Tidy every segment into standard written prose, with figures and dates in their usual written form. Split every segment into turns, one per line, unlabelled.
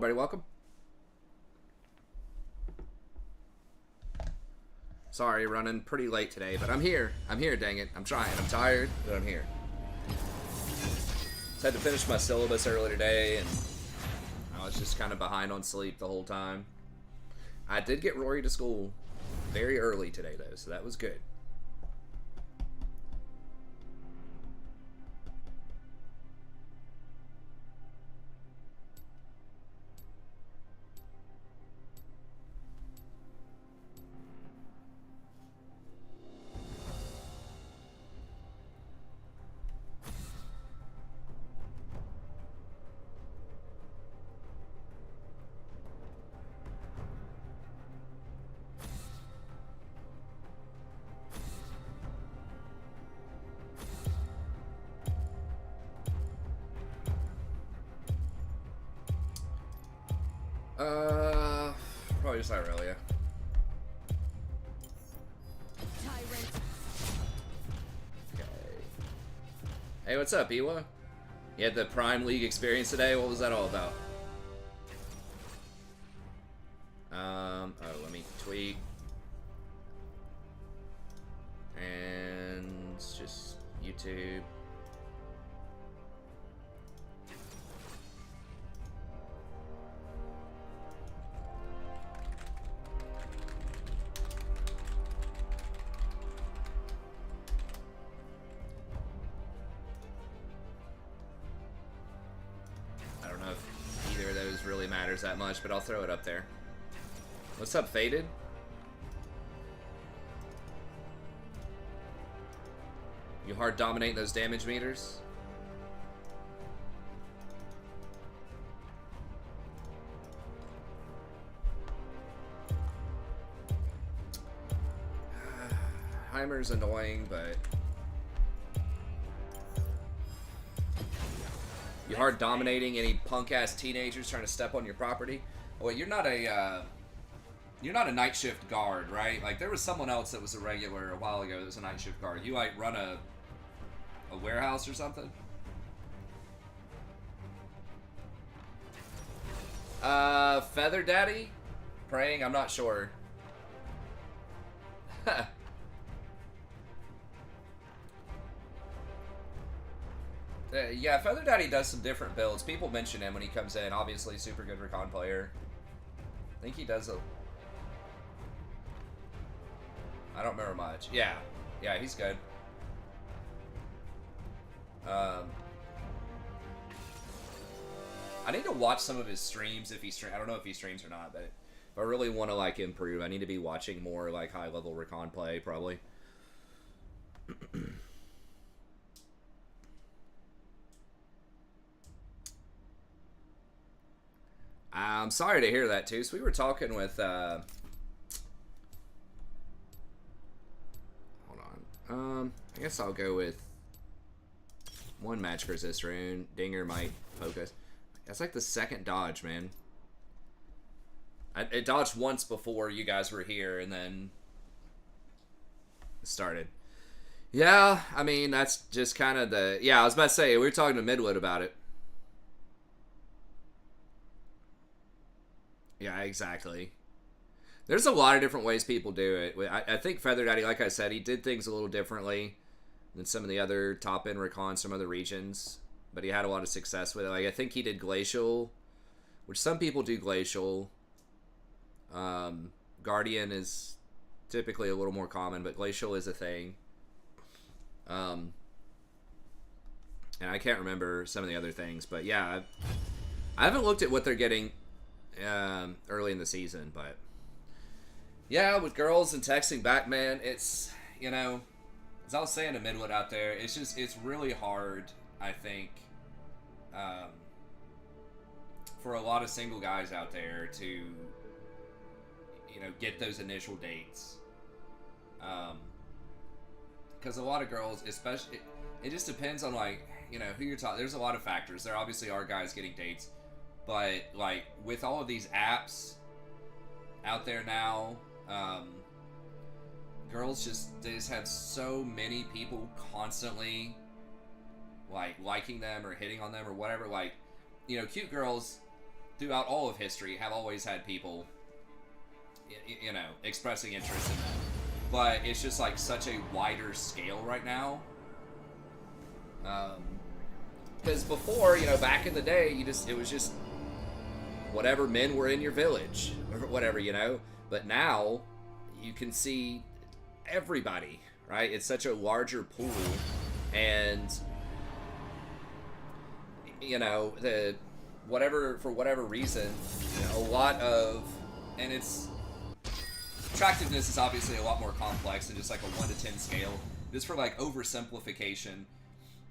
buddy. Welcome. Sorry, running pretty late today, but I'm here. I'm here, dang it. I'm trying. I'm tired, but I'm here. Just had to finish my syllabus earlier today, and I was just kind of behind on sleep the whole time. I did get Rory to school very early today, though, so that was good. Probably just Irelia. Okay. Hey, what's up, Iwa? You had the Prime League experience today? What was that all about? Oh, let me tweak. And it's just YouTube. That much, but I'll throw it up there. What's up, Faded? You hard dominate those damage meters? Heimer's annoying, but you hard dominating any punk-ass teenagers trying to step on your property? Well, you're not a night shift guard, right? Like, there was someone else that was a regular a while ago that was a night shift guard. You, like, run a warehouse or something? Feather Daddy? Praying? I'm not sure. Yeah, Feather Daddy does some different builds. People mention him when he comes in. Obviously, super good recon player. I think he does a... I don't remember much. Yeah. Yeah, he's good. I need to watch some of his streams if he streams. I don't know if he streams or not, but if I really want to, like, improve, I need to be watching more, like, high-level recon play, probably. I'm sorry to hear that, too. So we were talking with, hold on. I guess I'll go with one match versus rune. Dinger might focus. That's like the second dodge, man. It dodged once before you guys were here, and then it started. Yeah, I mean, that's just kind of the... Yeah, I was about to say, we were talking to Midwood about it. Yeah, exactly. There's a lot of different ways people do it. I think Feather Daddy, like I said, he did things a little differently than some of the other top-end recons from other regions. But he had a lot of success with it. Like, I think he did Glacial, which some people do Glacial. Guardian is typically a little more common, but Glacial is a thing. And I can't remember some of the other things. But yeah, I haven't looked at what they're getting early in the season, but yeah, with girls and texting back, man, it's, you know, as I was saying to Midwood out there, it's really hard, I think, for a lot of single guys out there to, you know, get those initial dates, because a lot of girls, especially, it just depends on, like, you know, who you're talking. There's a lot of factors. There obviously are guys getting dates. But, like, with all of these apps out there now, girls they just have so many people constantly, like, liking them or hitting on them or whatever. Like, you know, cute girls throughout all of history have always had people, expressing interest in them. But it's just like such a wider scale right now. Because before, back in the day, it was just whatever men were in your village or whatever, But now you can see everybody, right? It's such a larger pool, and for whatever reason, a lot of, and it's attractiveness is obviously a lot more complex than just like a 1 to 10 scale. Just for like oversimplification,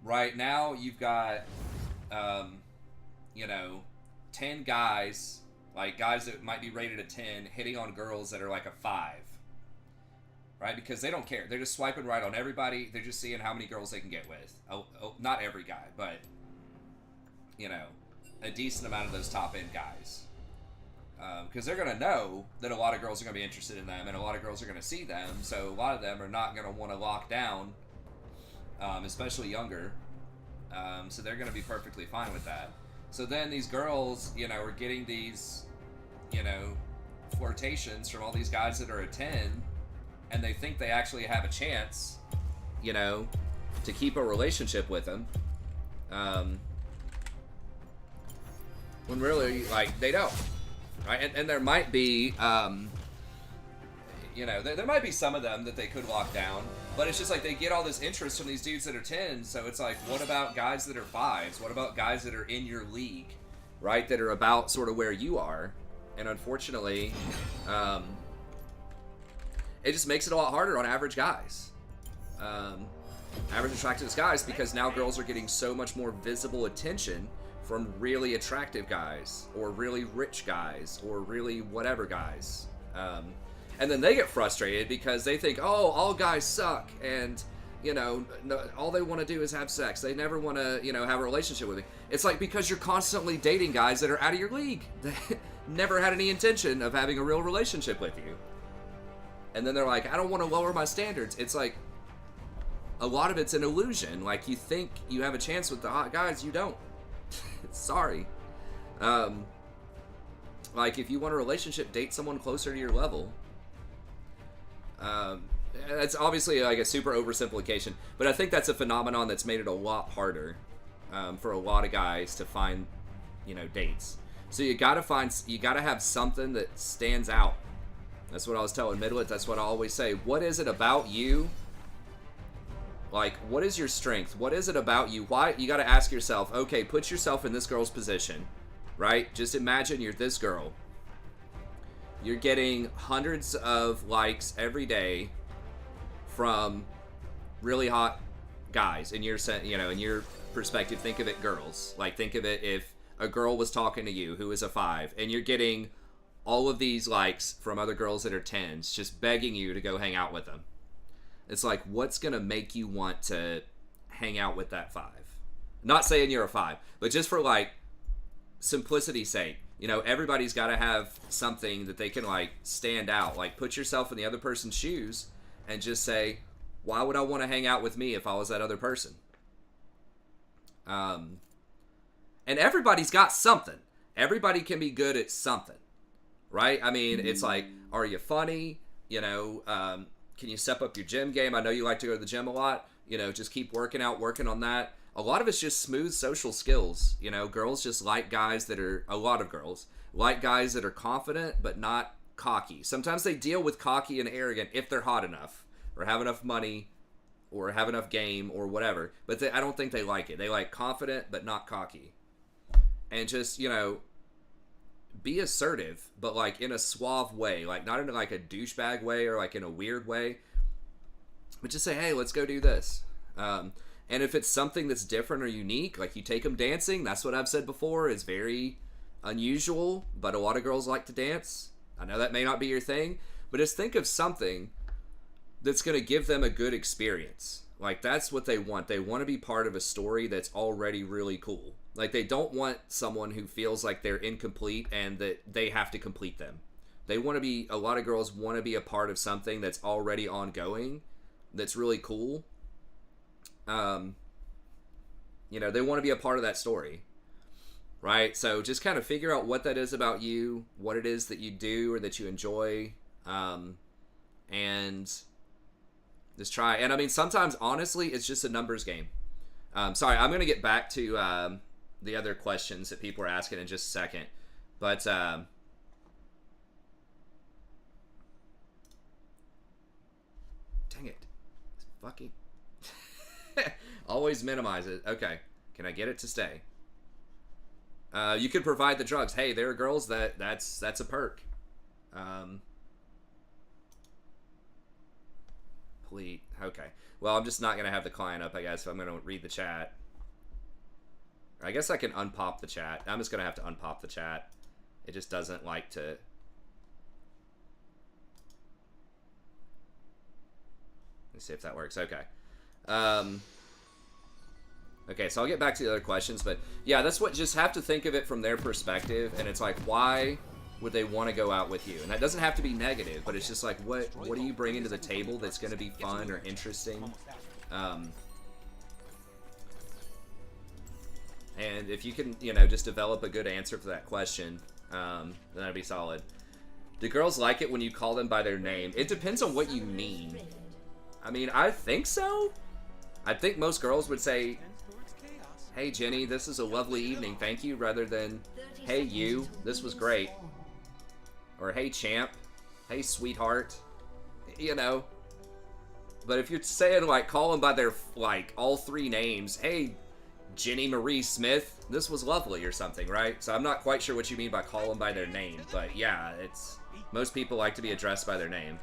right now you've got 10 guys, like guys that might be rated a 10, hitting on girls that are like a 5, right? Because they don't care. They're just swiping right on everybody. They're just seeing how many girls they can get with. Not every guy, but a decent amount of those top end guys, because they're going to know that a lot of girls are going to be interested in them, and a lot of girls are going to see them, so a lot of them are not going to want to lock down, especially younger, so they're going to be perfectly fine with that. So then these girls, are getting these, flirtations from all these guys that are a 10, and they think they actually have a chance, to keep a relationship with them, when really, like, they don't, right? And there might be, there might be some of them that they could lock down, but it's just like they get all this interest from these dudes that are 10s, so it's like, what about guys that are 5s? What about guys that are in your league, right? That are about sort of where you are, and unfortunately, it just makes it a lot harder on average guys. Average attractive guys, because now girls are getting so much more visible attention from really attractive guys, or really rich guys, or really whatever guys. And then they get frustrated because they think, oh, all guys suck, and, all they want to do is have sex. They never want to, have a relationship with me. It's like, because you're constantly dating guys that are out of your league. They never had any intention of having a real relationship with you. And then they're like, I don't want to lower my standards. It's like, a lot of it's an illusion. Like, you think you have a chance with the hot guys, you don't. Sorry. Like, if you want a relationship, date someone closer to your level. That's obviously like a super oversimplification, but I think that's a phenomenon that's made it a lot harder for a lot of guys to find, dates. So you gotta have something that stands out. That's what I was telling Midlet. That's what I always say. What is it about you? Like, what is your strength? What is it about you? Why? You got to ask yourself, okay, put yourself in this girl's position, right? Just imagine you're this girl. You're getting hundreds of likes every day from really hot guys. In your in your perspective, think of it girls. Like, think of it if a girl was talking to you who is a 5, and you're getting all of these likes from other girls that are 10s, just begging you to go hang out with them. It's like, what's going to make you want to hang out with that 5? Not saying you're a 5, but just for, like, simplicity's sake. Everybody's got to have something that they can, like, stand out. Like, put yourself in the other person's shoes and just say, why would I want to hang out with me if I was that other person? And everybody's got something. Everybody can be good at something, right? I mean, it's like, are you funny? Can you step up your gym game? I know you like to go to the gym a lot. Just keep working on that. A lot of it's just smooth social skills. Girls just like guys that are, a lot of girls like guys that are confident but not cocky. Sometimes they deal with cocky and arrogant if they're hot enough, or have enough money, or have enough game, or whatever. But I don't think they like it. They like confident but not cocky. And just, be assertive, but like in a suave way, like not in like a douchebag way or like in a weird way, but just say, hey, let's go do this. And if it's something that's different or unique, like you take them dancing, that's what I've said before, is very unusual, but a lot of girls like to dance. I know that may not be your thing, but just think of something that's going to give them a good experience. Like, that's what they want. They want to be part of a story that's already really cool. Like, they don't want someone who feels like they're incomplete and that they have to complete them. They want to be, a lot of girls want to be a part of something that's already ongoing, that's really cool. They want to be a part of that story. right? So just kind of figure out what that is about you, what it is that you do or that you enjoy, and just try. And I mean, sometimes honestly, it's just a numbers game. Sorry, I'm gonna get back to the other questions that people are asking in just a second, but dang it, it's fucking always minimize it. Okay, can I get it to stay? You could provide the drugs. Hey, there are girls that's a perk. Please. Okay. Well, I'm just not gonna have the client up, I guess. So I'm gonna read the chat. I guess I can unpop the chat. I'm just gonna have to unpop the chat. It just doesn't like to. Let's see if that works. Okay. Okay, so I'll get back to the other questions, but yeah, that's what, just have to think of it from their perspective, and it's like, why would they want to go out with you? And that doesn't have to be negative, but it's just like, what are you bringing to the table that's going to be fun or interesting? And if you can, you know, just develop a good answer for that question, then that'd be solid. Do girls like it when you call them by their name? It depends on what you mean. I mean, I think so. I think most girls would say, hey Jenny, this is a lovely evening, thank you, rather than, hey you, this was great. Or hey champ, hey sweetheart, you know. But if you're saying, like, call them by their, like, all three names, hey Jenny Marie Smith, this was lovely, or something, right? So I'm not quite sure what you mean by call them by their name, but yeah, it's, most people like to be addressed by their name.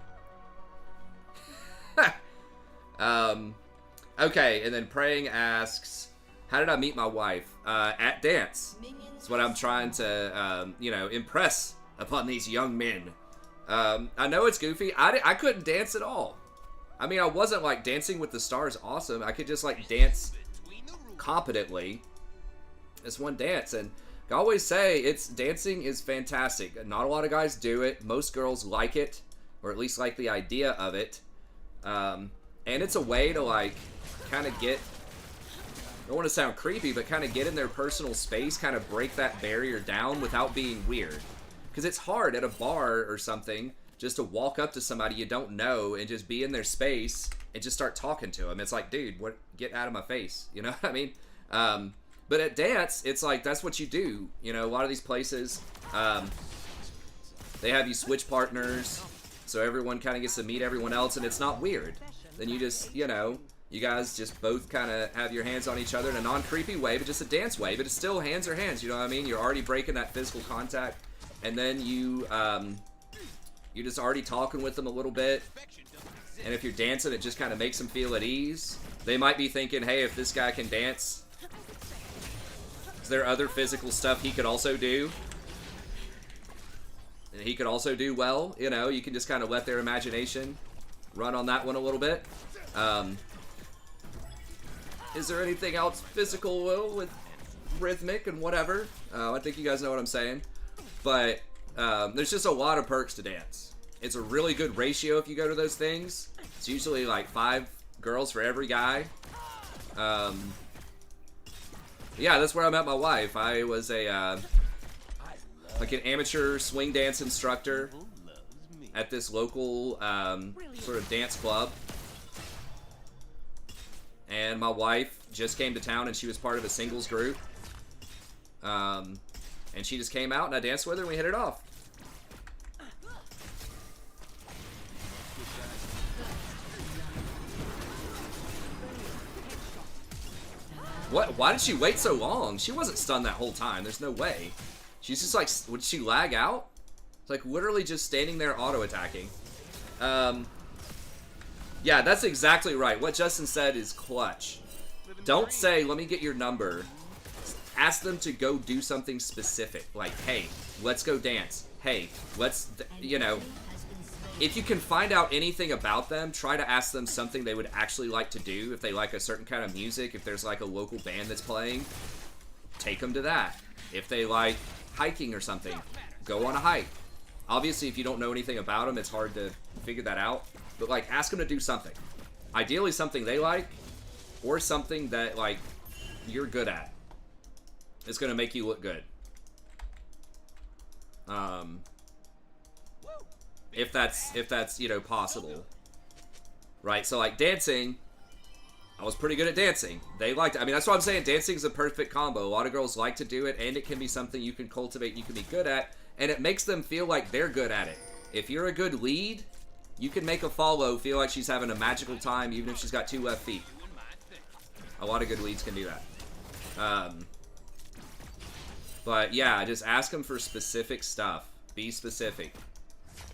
Okay, and then Praying asks, how did I meet my wife? At dance. That's what I'm trying to, you know, impress upon these young men. I know it's goofy. I couldn't dance at all. I mean, I wasn't, like, Dancing with the Stars awesome. I could just, like, dance competently. This one dance, and I always say, dancing is fantastic. Not a lot of guys do it. Most girls like it, or at least like the idea of it. And it's a way to, like, kind of get, I don't want to sound creepy, but kind of get in their personal space, kind of break that barrier down without being weird. Because it's hard at a bar or something just to walk up to somebody you don't know and just be in their space and just start talking to them. It's like, dude, get out of my face. You know what I mean? But at dance, it's like, that's what you do. You know, a lot of these places, they have you switch partners, so everyone kind of gets to meet everyone else, and it's not weird. Then you just, you know, you guys just both kind of have your hands on each other in a non-creepy way, but just a dance way. But it's still hands are hands, you know what I mean? You're already breaking that physical contact, and then you're just already talking with them a little bit. And if you're dancing, it just kind of makes them feel at ease. They might be thinking, hey, if this guy can dance, is there other physical stuff he could also do? And he could also do well, you know? You can just kind of let their imagination run on that one a little bit. Is there anything else physical with rhythmic and whatever? I think you guys know what I'm saying. But there's just a lot of perks to dance. It's a really good ratio if you go to those things. It's usually like 5 girls for every guy. Yeah, that's where I met my wife. I was a like an amateur swing dance instructor at this local sort of dance club. And my wife just came to town, and she was part of a singles group. And she just came out, and I danced with her, and we hit it off. What? Why did she wait so long? She wasn't stunned that whole time. There's no way. She's just like, would she lag out? It's like literally just standing there auto-attacking. Yeah, that's exactly right. What Justin said is clutch. Don't say, let me get your number. Ask them to go do something specific. Like, hey, let's go dance. Hey, let's, you know, if you can find out anything about them, try to ask them something they would actually like to do. If they like a certain kind of music, if there's like a local band that's playing, take them to that. If they like hiking or something, go on a hike. Obviously, if you don't know anything about them, it's hard to figure that out. But, like, ask them to do something. Ideally, something they like, or something that, like, you're good at. It's going to make you look good. If that's, you know, possible. Right? So, like, dancing, I was pretty good at dancing. They liked it. I mean, that's what I'm saying. Dancing is a perfect combo. A lot of girls like to do it, and it can be something you can cultivate, you can be good at, and it makes them feel like they're good at it. If you're a good lead, you can make a follow feel like she's having a magical time, even if she's got 2 left feet. A lot of good leads can do that. But yeah, just ask them for specific stuff. Be specific.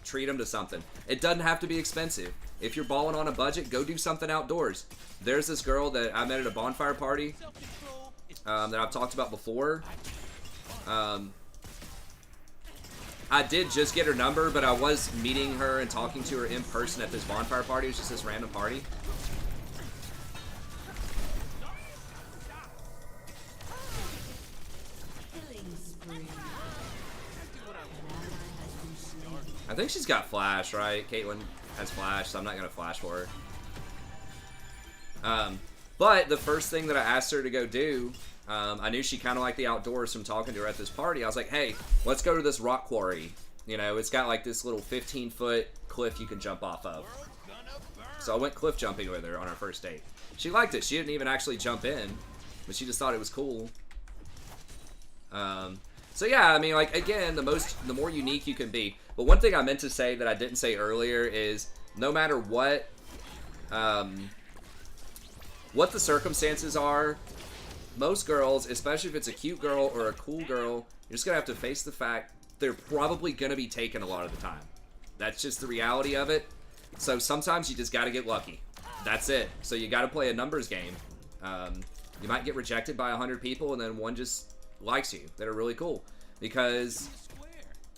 Treat them to something. It doesn't have to be expensive. If you're balling on a budget, go do something outdoors. There's this girl that I met at a bonfire party that I've talked about before. I did just get her number, but I was meeting her and talking to her in person at this bonfire party. It was just this random party. I think she's got flash, right? Caitlyn has flash, so I'm not going to flash for her. But the first thing that I asked her to go do, I knew she kind of liked the outdoors from talking to her at this party. I was like, hey, let's go to this rock quarry. You know, it's got like this little 15-foot cliff you can jump off of. So I went cliff jumping with her on our first date. She liked it. She didn't even actually jump in, but she just thought it was cool. So yeah, I mean, like, again, the more unique you can be. But one thing I meant to say that I didn't say earlier is no matter what the circumstances are, most girls, especially if it's a cute girl or a cool girl, you're just going to have to face the fact they're probably going to be taken a lot of the time. That's just the reality of it. So sometimes you just got to get lucky. That's it. So you got to play a numbers game. You might get rejected by 100 people and then one just likes you that are really cool. Because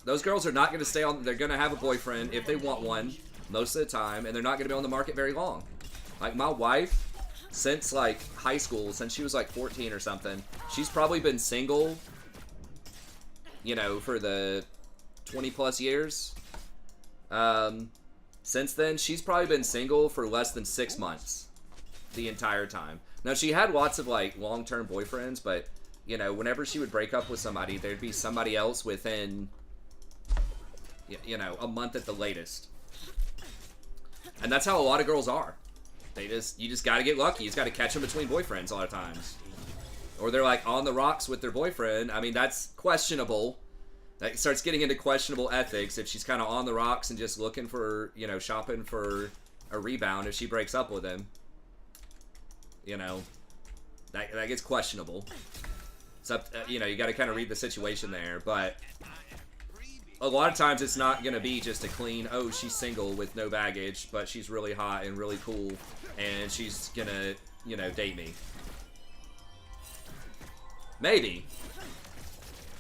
those girls are not going to stay on, they're going to have a boyfriend if they want one most of the time, and they're not going to be on the market very long. Like my wife, since like high school, since she was like 14 or something, she's probably been single, you know, for the 20 plus years. Since then, she's probably been single for less than 6 months the entire time. Now, she had lots of like long-term boyfriends, but you know, whenever she would break up with somebody, there'd be somebody else within, you know, a month at the latest. And that's how a lot of girls are. You just got to get lucky. You just got to catch them between boyfriends a lot of times. Or they're like on the rocks with their boyfriend. I mean, that's questionable. That starts getting into questionable ethics if she's kind of on the rocks and just looking for, you know, shopping for a rebound if she breaks up with him. You know, that gets questionable. So, you know, you got to kind of read the situation there. But a lot of times it's not going to be just a clean, oh, she's single with no baggage, but she's really hot and really cool, and she's going to, you know, date me. Maybe.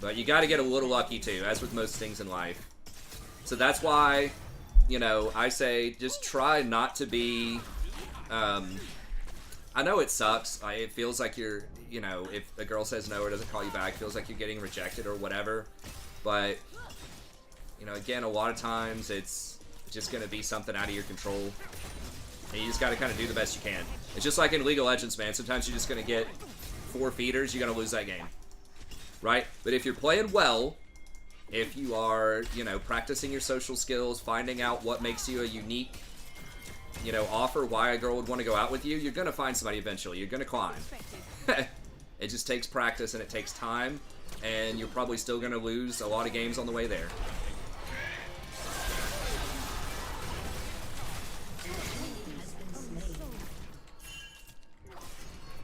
But you got to get a little lucky, too, as with most things in life. So that's why, you know, I say just try not to be... I know it sucks. It feels like you're, you know, if a girl says no or doesn't call you back, it feels like you're getting rejected or whatever. But, you know, again, a lot of times it's just going to be something out of your control. And you just got to kind of do the best you can. It's just like in League of Legends, man. Sometimes you're just going to get 4 feeders. You're going to lose that game. Right? But if you're playing well, if you are, you know, practicing your social skills, finding out what makes you a unique, you know, offer why a girl would want to go out with you, you're going to find somebody eventually. You're going to climb. It just takes practice and it takes time, and you're probably still going to lose a lot of games on the way there.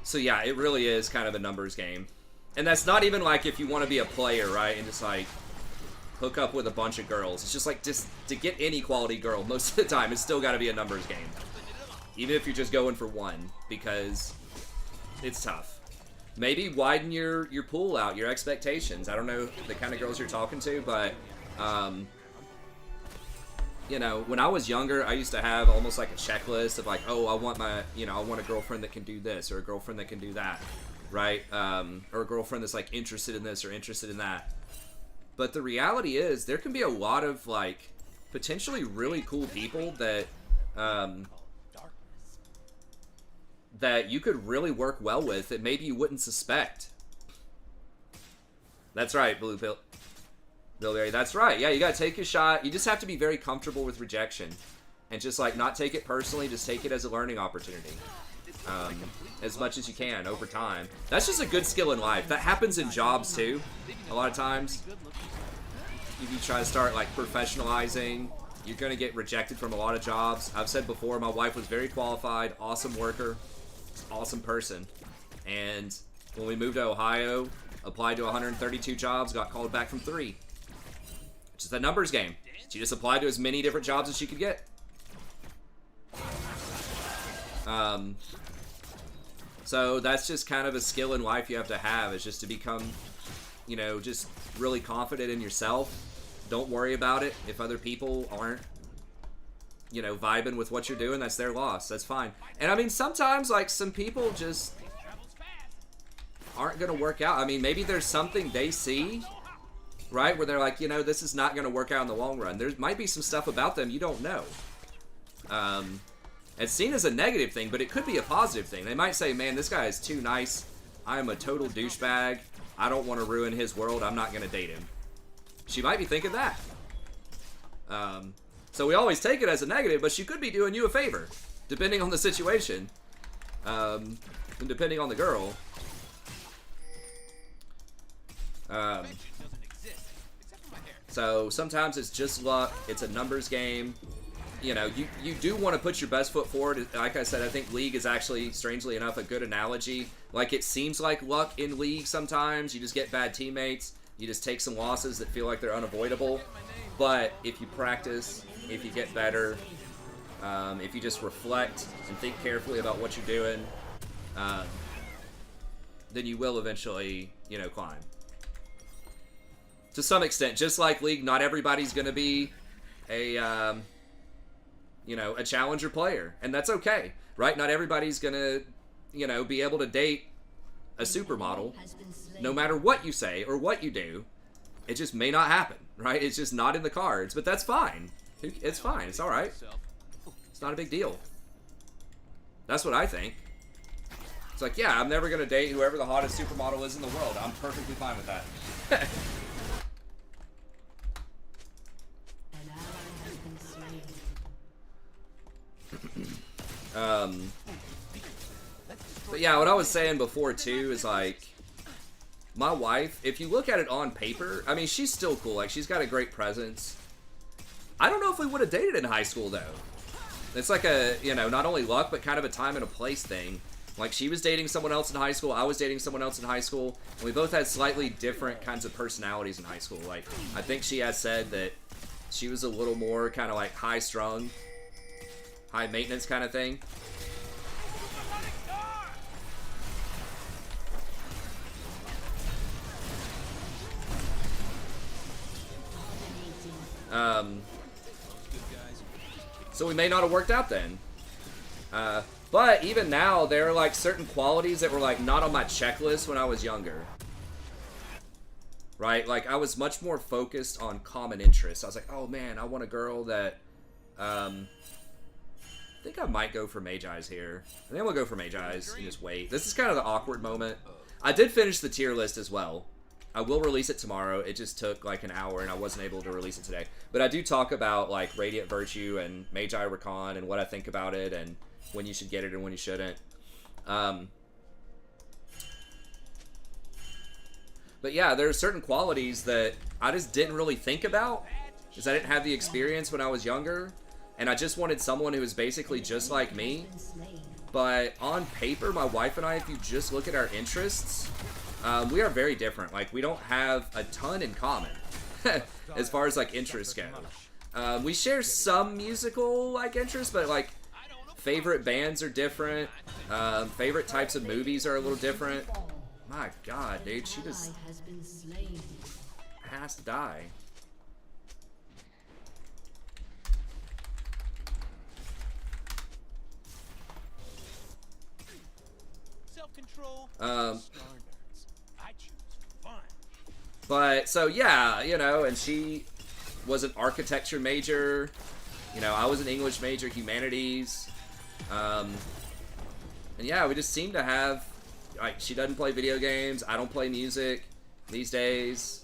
So yeah, it really is kind of a numbers game. And that's not even like if you want to be a player, right, and just like hook up with a bunch of girls. It's just like, just to get any quality girl, most of the time, it's still got to be a numbers game. Even if you're just going for one, because it's tough. Maybe widen your pool out, your expectations. I don't know the kind of girls you're talking to, but, you know, when I was younger, I used to have almost like a checklist of like, oh, I want I want a girlfriend that can do this, or a girlfriend that can do that, right? Or a girlfriend that's like interested in this or interested in that. But the reality is, there can be a lot of like potentially really cool people that that you could really work well with that maybe you wouldn't suspect. That's right, Blue Pill. Bilberry, that's right. Yeah, you gotta take your shot. You just have to be very comfortable with rejection. And just, like, not take it personally. Just take it as a learning opportunity. As much as you can over time. That's just a good skill in life. That happens in jobs, too. A lot of times. If you try to start, like, professionalizing, you're gonna get rejected from a lot of jobs. I've said before, my wife was very qualified, awesome worker, awesome person. And when we moved to Ohio, applied to 132 jobs, got called back from 3. It's just a numbers game. She just applied to as many different jobs as she could get. So that's just kind of a skill in life you have to have, is just to become, you know, just really confident in yourself. Don't worry about it. If other people aren't, you know, vibing with what you're doing, that's their loss. That's fine. And I mean, sometimes, like, some people just aren't going to work out. I mean, maybe there's something they see, right, where they're like, you know, this is not going to work out in the long run. There might be some stuff about them you don't know. It's seen as a negative thing, but it could be a positive thing. They might say, man, this guy is too nice. I am a total douchebag. I don't want to ruin his world. I'm not going to date him. She might be thinking that. So we always take it as a negative, but she could be doing you a favor, depending on the situation, and depending on the girl. So sometimes it's just luck. It's a numbers game. You know, you do want to put your best foot forward. Like I said, I think League is actually, strangely enough, a good analogy. Like, it seems like luck in League sometimes. You just get bad teammates. You just take some losses that feel like they're unavoidable. But if you practice, if you get better, if you just reflect and think carefully about what you're doing, then you will eventually, you know, climb. To some extent, just like League, not everybody's going to be a, you know, a challenger player. And that's okay, right? Not everybody's going to, you know, be able to date a supermodel. No matter what you say or what you do, it just may not happen, right? It's just not in the cards, but that's fine. It's fine. It's all right. It's not a big deal. That's what I think. It's like, yeah, I'm never going to date whoever the hottest supermodel is in the world. I'm perfectly fine with that. But yeah, what I was saying before too is, like, my wife, if you look at it on paper, I mean, she's still cool. Like, she's got a great presence. I don't know if we would have dated in high school, though. It's like a, you know, not only luck, but kind of a time and a place thing. Like, she was dating someone else in high school, I was dating someone else in high school, and we both had slightly different kinds of personalities in high school. Like, I think she has said that she was a little more kind of like high-strung, high-maintenance kind of thing. So we may not have worked out then. But even now, there are, like, certain qualities that were, like, not on my checklist when I was younger. Right? Like, I was much more focused on common interests. I was like, oh man, I want a girl that, I think I might go for Magi's here. I think I'm gonna go for Magi's and just wait. This is kind of the awkward moment. I did finish the tier list as well. I will release it tomorrow. It just took like an hour and I wasn't able to release it today. But I do talk about, like, Radiant Virtue and Magi Recon and what I think about it and when you should get it and when you shouldn't. But yeah, there are certain qualities that I just didn't really think about because I didn't have the experience when I was younger. And I just wanted someone who was basically just like me. But on paper, my wife and I, if you just look at our interests, we are very different. Like, we don't have a ton in common as far as, like, interests go. We share some musical, like, interests, but, like, favorite bands are different. Favorite types of movies are a little different. My God, dude, she just has to die. But, so, yeah, you know, and she was an architecture major. You know, I was an English major, humanities. And, yeah, we just seem to have, like, she doesn't play video games. I don't play music. these days.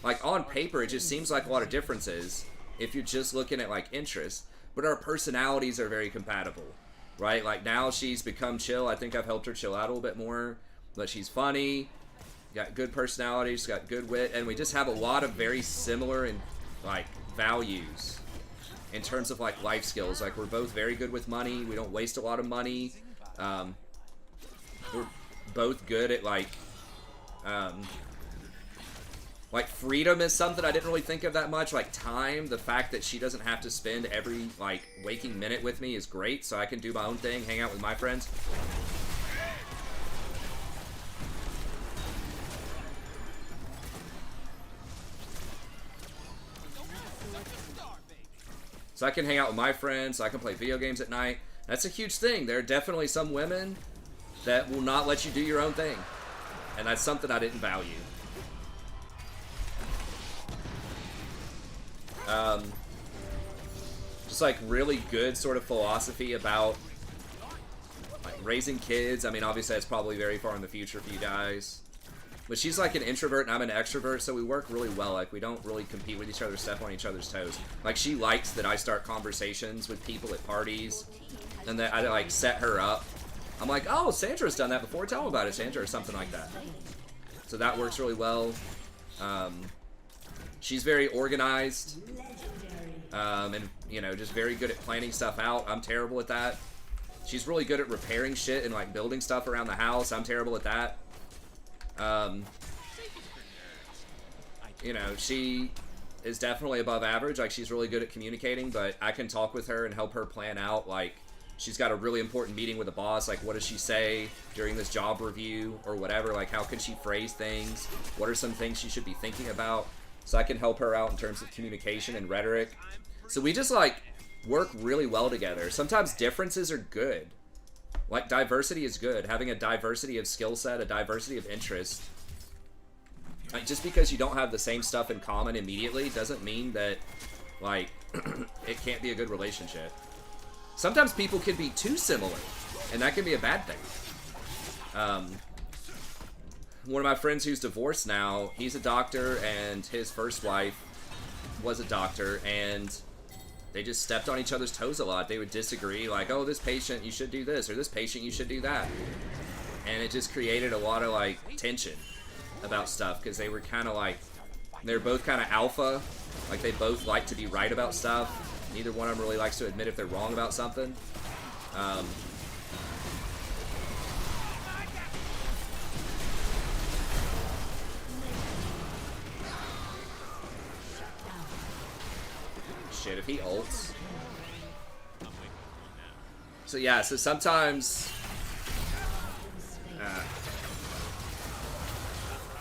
Like, on paper, it just seems like a lot of differences if you're just looking at, like, interests. But our personalities are very compatible, right? Like, now she's become chill. I think I've helped her chill out a little bit more. But she's funny, got good personality, she's got good wit, and we just have a lot of very similar and, like, values in terms of, like, life skills. Like, we're both very good with money. We don't waste a lot of money. We're both good at, like freedom is something I didn't really think of that much. Like, time, the fact that she doesn't have to spend every, like, waking minute with me is great, so I can do my own thing, hang out with my friends. So I can hang out with my friends, so I can play video games at night. That's a huge thing. There are definitely some women that will not let you do your own thing. And that's something I didn't value. Just like really good sort of philosophy about like raising kids. I mean, obviously that's probably very far in the future for you guys. But she's like an introvert and I'm an extrovert, so we work really well. Like, we don't really compete with each other, step on each other's toes. Like, she likes that I start conversations with people at parties and that I like set her up. I'm like, oh, Sandra's done that before, tell me about it, Sandra, or something like that. So that works really well. She's very organized. And, you know, just very good at planning stuff out. I'm terrible at that. She's really good at repairing shit and, like, building stuff around the house. I'm terrible at that. You know, she is definitely above average. Like, she's really good at communicating, but I can talk with her and help her plan out, like, she's got a really important meeting with a boss. Like, what does she say during this job review or whatever? Like, how can she phrase things? What are some things she should be thinking about? So I can help her out in terms of communication and rhetoric. So we just, like, work really well together. Sometimes differences are good. Like, diversity is good. Having a diversity of skill set, a diversity of interest. Like, just because you don't have the same stuff in common immediately doesn't mean that, like, it can't be a good relationship. Sometimes people can be too similar, and that can be a bad thing. One of my friends who's divorced now, he's a doctor, and his first wife was a doctor, and they just stepped on each other's toes a lot. They would disagree, like, oh, this patient, you should do this, or this patient, you should do that. And it just created a lot of, like, tension about stuff, because they were kind of, like, they're both kind of alpha. Like, they both like to be right about stuff. Neither one of them really likes to admit if they're wrong about something. Shit, if he ults. So yeah, so sometimes...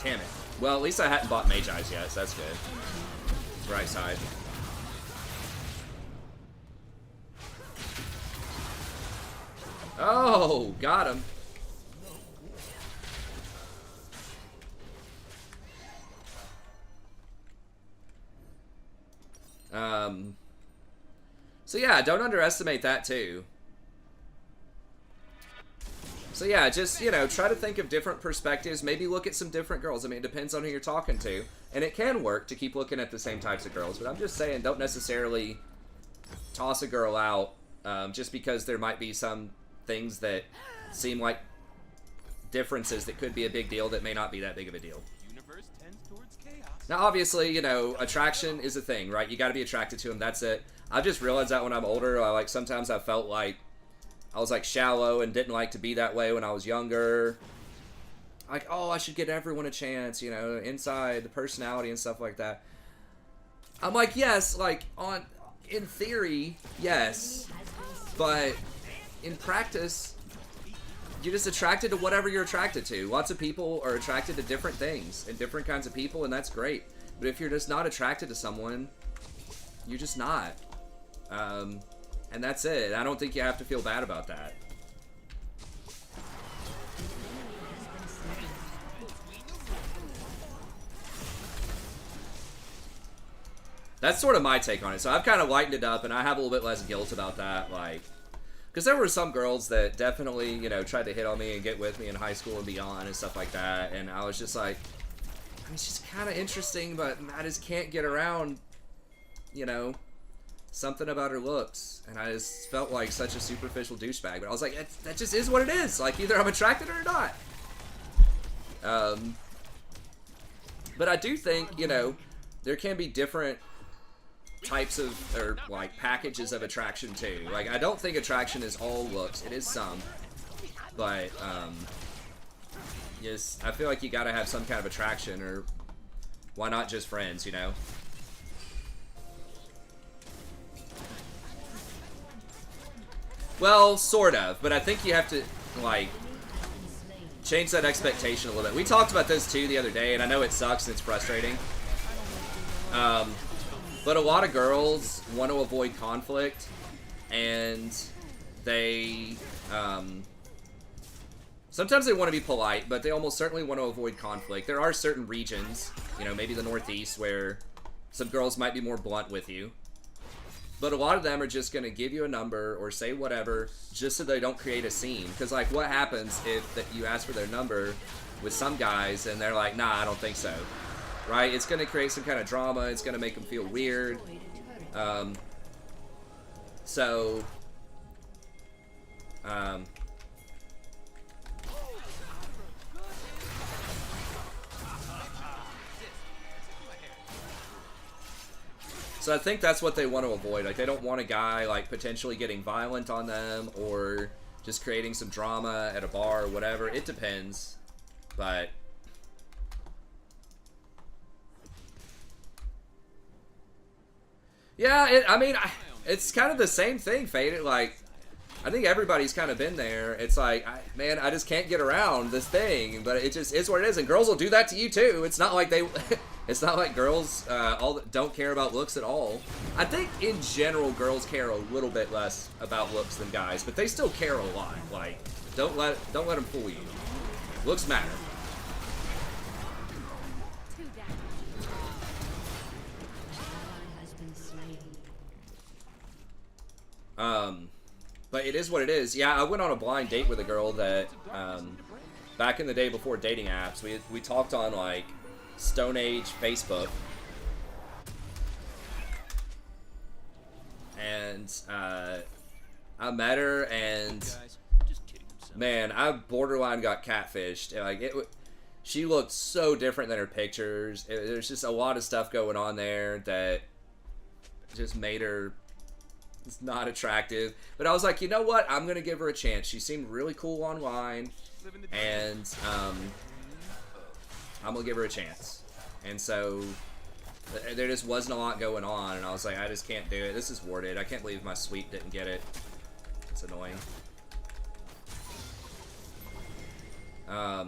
damn it. Well, at least I hadn't bought Mage Eyes yet, so that's good. Right side. Oh, got him. So yeah, don't underestimate that too. So yeah, just, you know, try to think of different perspectives. Maybe look at some different girls. I mean, it depends on who you're talking to. And it can work to keep looking at the same types of girls. But I'm just saying, don't necessarily toss a girl out just because there might be some things that seem like differences that could be a big deal that may not be that big of a deal. Now, obviously, you know, attraction is a thing, right? You got to be attracted to him. That's it. I've just realized that when I'm older, sometimes I felt like I was, like, shallow and didn't like to be that way when I was younger. Like, oh, I should give everyone a chance, you know, inside, the personality and stuff like that. I'm like, yes, like, in theory, yes. But in practice, you're just attracted to whatever you're attracted to. Lots of people are attracted to different things and different kinds of people, and that's great. But if you're just not attracted to someone, you're just not. And that's it. I don't think you have to feel bad about that. That's sort of my take on it. So I've kind of lightened it up, and I have a little bit less guilt about that. Like, Because there were some girls that definitely, you know, tried to hit on me and get with me in high school and beyond and stuff like that. And I was just like, I mean, she's kind of interesting, but I just can't get around, you know, something about her looks. And I just felt like such a superficial douchebag. But I was like, that just is what it is. Like, either I'm attracted or not. But I do think, you know, there can be different types of, or like packages of attraction too. Like, I don't think attraction is all looks. It is some, but yes, I feel like you gotta have some kind of attraction, or why not just friends, you know? Well, sort of, but I think you have to like change that expectation a little bit. We talked about this too the other day, and I know it sucks and it's frustrating. But a lot of girls want to avoid conflict, and they, sometimes they want to be polite, but they almost certainly want to avoid conflict. There are certain regions, you know, maybe the Northeast, where some girls might be more blunt with you. But a lot of them are just going to give you a number or say whatever just so they don't create a scene. Because, like, what happens if you ask for their number with some guys and they're like, nah, I don't think so. Right? It's going to create some kind of drama. It's going to make them feel weird. So, I think that's what they want to avoid. Like, they don't want a guy, like, potentially getting violent on them or just creating some drama at a bar or whatever. It depends. But yeah, I mean, it's kind of the same thing, Faded. Like, I think everybody's kind of been there. It's like, man, I just can't get around this thing, but it just is what it is. And girls will do that to you too. It's not like they, it's not like girls don't care about looks at all. I think in general, girls care a little bit less about looks than guys, but they still care a lot. Like, don't let them fool you. Looks matter. But it is what it is. Yeah, I went on a blind date with a girl that, back in the day before dating apps, we talked on, like, Stone Age Facebook. And, I met her, and, man, I borderline got catfished. Like, she looked so different than her pictures. There's just a lot of stuff going on there that just made her... It's not attractive, but I was like, you know what? I'm gonna give her a chance. She seemed really cool online, and I'm gonna give her a chance. And so there just wasn't a lot going on, and I was like, I just can't do it. This is worded. I can't believe my suite didn't get it. It's annoying. I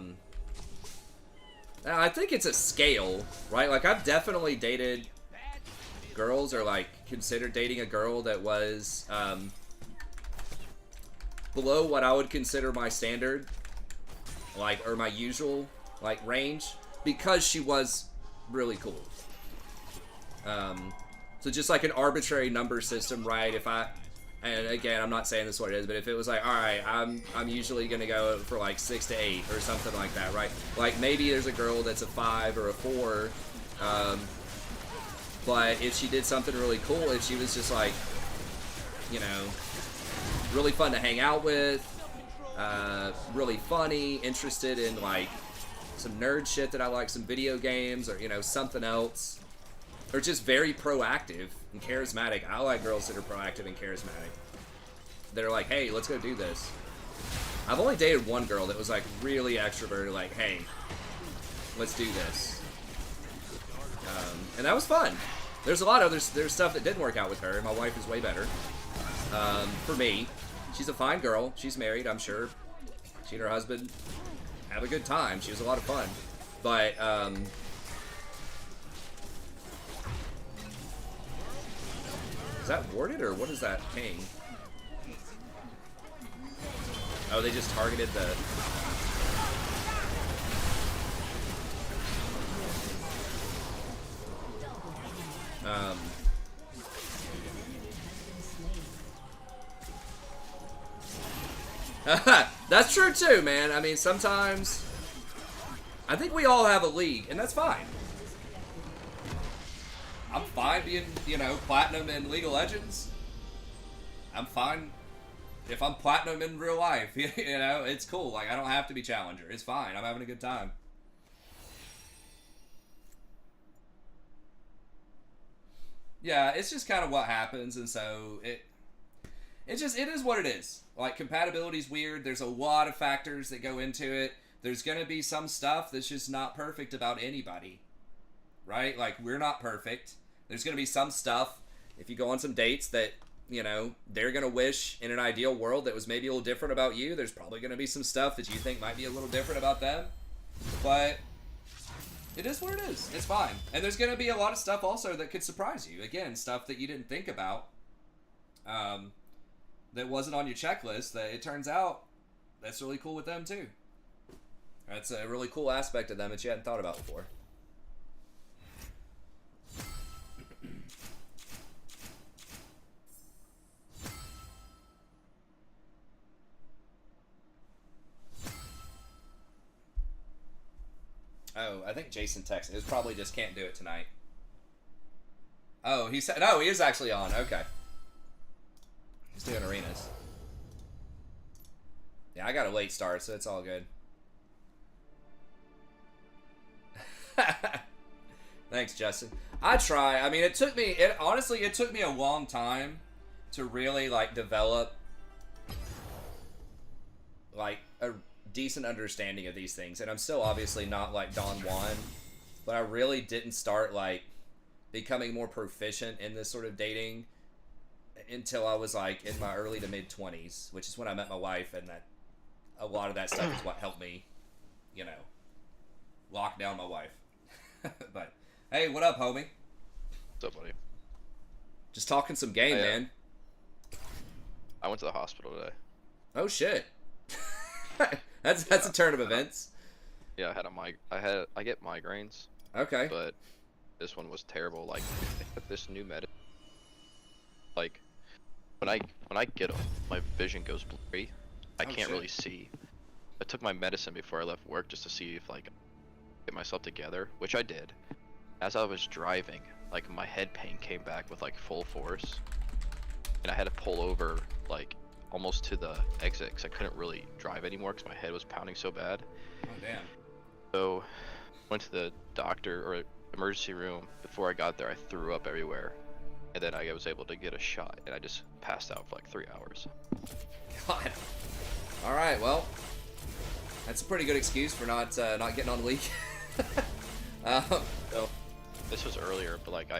think it's a scale, right? Like, I've definitely dated girls, or like considered dating a girl that was below what I would consider my standard, like, or my usual, like, range, because she was really cool. So just like an arbitrary number system, right? And again, I'm not saying this is what it is, but if it was like, all right, I'm usually gonna go for like 6 to 8 or something like that, right? Like, maybe there's a girl that's a 5 or a 4. But if she did something really cool, if she was just like, you know, really fun to hang out with, really funny, interested in like some nerd shit that I like, some video games, or, you know, something else, or just very proactive and charismatic. I like girls that are proactive and charismatic. They're like, hey, let's go do this. I've only dated one girl that was like really extroverted, like, hey, let's do this. And that was fun. There's a lot of there's stuff that didn't work out with her. My wife is way better. For me, she's a fine girl. She's married, I'm sure. She and her husband have a good time. She was a lot of fun. But is that warded, or what is that ping? Oh, they just targeted the... That's true too, man. I mean, sometimes I think we all have a league, and that's fine. I'm fine being, platinum in League of Legends. I'm fine if I'm platinum in real life. It's cool. Like, I don't have to be challenger. It's fine. I'm having a good time. Yeah, it's just kind of what happens, and so it is what it is. Like, compatibility's weird. There's a lot of factors that go into it. There's gonna be some stuff that's just not perfect about anybody, right? Like, we're not perfect. There's gonna be some stuff, if you go on some dates, that they're gonna wish in an ideal world that was maybe a little different about you. There's probably gonna be some stuff that you think might be a little different about them, but it is what it is. It's fine. And there's gonna be a lot of stuff also that could surprise you. Again, stuff that you didn't think about. That wasn't on your checklist, that it turns out that's really cool with them too. That's a really cool aspect of them that you hadn't thought about before. Oh, I think Jason texted. It was probably just can't do it tonight. Oh, he said, no, he is actually on. Okay. He's doing arenas. Yeah, I got a late start, so it's all good. Thanks, Justin. I try. I mean, honestly, it took me a long time to really, develop, a decent understanding of these things. And I'm still obviously not like Don Juan, but I really didn't start, becoming more proficient in this sort of dating until I was, in my early to mid-20s, which is when I met my wife, and that a lot of that stuff is what helped me, lock down my wife. But, hey, what up, homie?
What's up, buddy?
Just talking some game, man.
I went to the hospital today.
Oh, shit. That's a turn of events.
Yeah, I get migraines.
Okay.
But this one was terrible. Like, I took this new medicine. Like, when I get them, my vision goes blurry. I can't really see. I took my medicine before I left work just to see if get myself together, which I did. As I was driving, my head pain came back with full force, and I had to pull over almost to the exit because I couldn't really drive anymore because my head was pounding so bad.
Oh damn.
So went to the doctor or emergency room. Before I got there, I threw up everywhere, and then I was able to get a shot, and I just passed out for 3 hours.
God. All right, well, that's a pretty good excuse for not getting on league.
So this was earlier, but I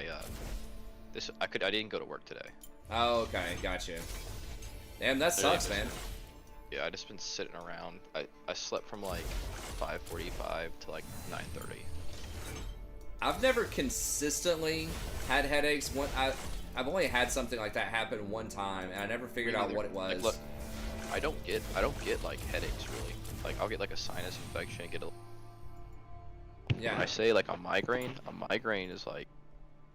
didn't go to work today.
Oh, okay, gotcha. Damn, that sucks, man.
Yeah, I just been sitting around. I slept from 5:45 to 9:30.
I've never consistently had headaches. I've only had something like that happen one time, and I never figured out what it was.
Look, I don't get headaches really. I'll get a sinus infection, get a.
Yeah.
When I say a migraine is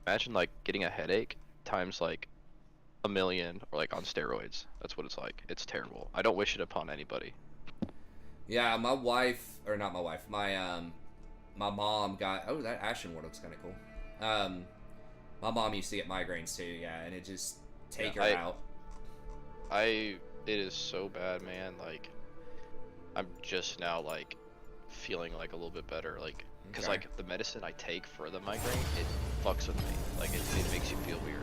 imagine getting a headache times a million, or on steroids. That's what it's like. It's terrible. I don't wish it upon anybody.
Yeah, my wife, or not my wife, my mom got, oh, that ashen one looks kind of cool. My mom used to get migraines too, yeah, and it just take her out.
It is so bad, man. I'm just now feeling a little bit better, because the medicine I take for the migraine, it fucks with me. It makes you feel weird.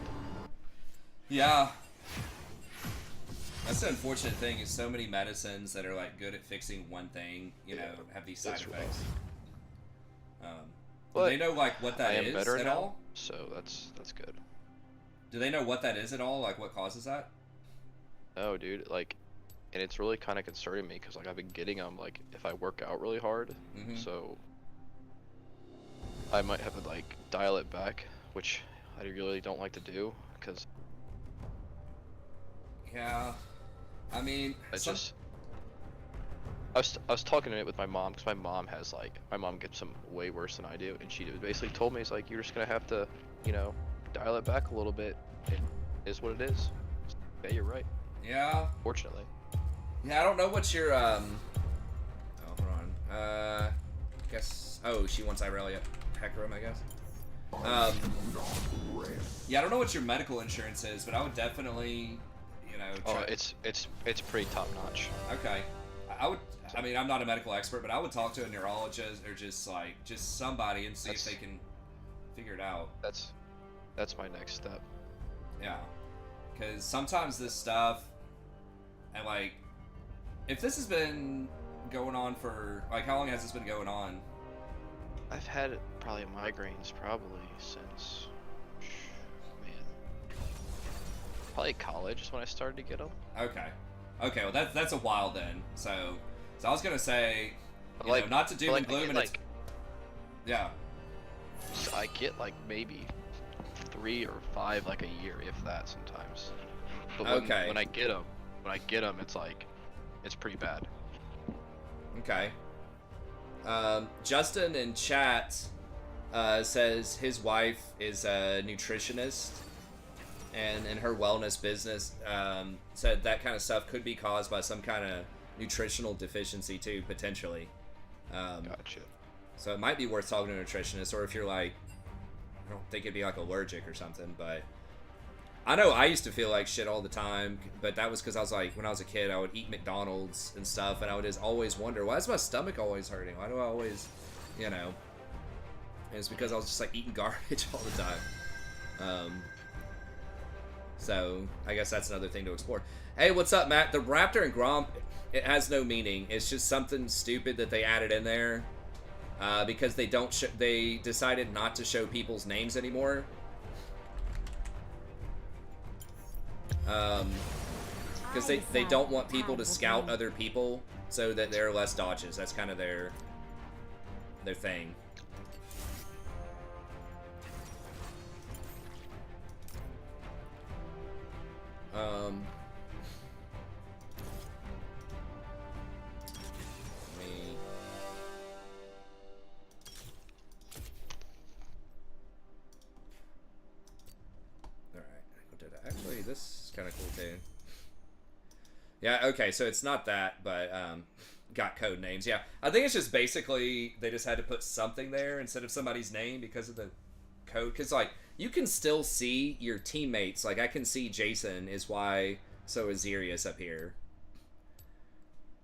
Yeah. That's the unfortunate thing, is so many medicines that are good at fixing one thing, have these side effects. Do they know what that is at all?
So that's good.
Do they know what that is at all? What causes that?
No, dude. And it's really kind of concerning me because I've been getting them if I work out really hard.
Mm-hmm.
So I might have to dial it back, which I really don't like to do because.
Yeah, I mean,
I was talking with my mom because my mom gets them way worse than I do, and she basically told me, it's you're just gonna have to, dial it back a little bit. It is what it is. Yeah, you're right.
Yeah.
Fortunately.
Yeah, I don't know what your oh, hold on. Guess. Oh, she wants Irelia Hecarim, I guess. Yeah, I don't know what your medical insurance is, but I would definitely, you know. Try...
Oh, it's pretty top notch.
Okay. I would. I mean, I'm not a medical expert, but I would talk to a neurologist or just somebody and see if they can figure it out.
That's my next step.
Yeah, because sometimes this stuff, and like, if this has been going on for like, how long has this been going on?
I've had probably migraines probably since, man, probably college is when I started to get them.
Okay. Okay, well that's a while then. So I was gonna say, you know, not to doom and gloom, and
like,
yeah.
So I get like maybe 3 or 5 like a year, if that sometimes. But when I get them, it's like, it's pretty bad.
Okay. Justin in chat says his wife is a nutritionist, and in her wellness business, said that kind of stuff could be caused by some kind of nutritional deficiency too, potentially.
Gotcha.
So it might be worth talking to a nutritionist, or if you're like, I don't think it'd be like allergic or something, but I know I used to feel like shit all the time, but that was because I was like, when I was a kid, I would eat McDonald's and stuff, and I would just always wonder, why is my stomach always hurting? Why do I always, you know? And it's because I was just like eating garbage all the time. So I guess that's another thing to explore. Hey, what's up, Matt? The Raptor and Gromp, it has no meaning. It's just something stupid that they added in there because they they decided not to show people's names anymore. Because they don't want people to scout other people so that there are less dodges. That's kind of their thing. Actually, this is kind of cool too. Yeah, okay, so it's not that, but got code names. Yeah, I think it's just basically they just had to put something there instead of somebody's name because of the code. Because like you can still see your teammates. Like I can see Jason is why so is Zerius up here.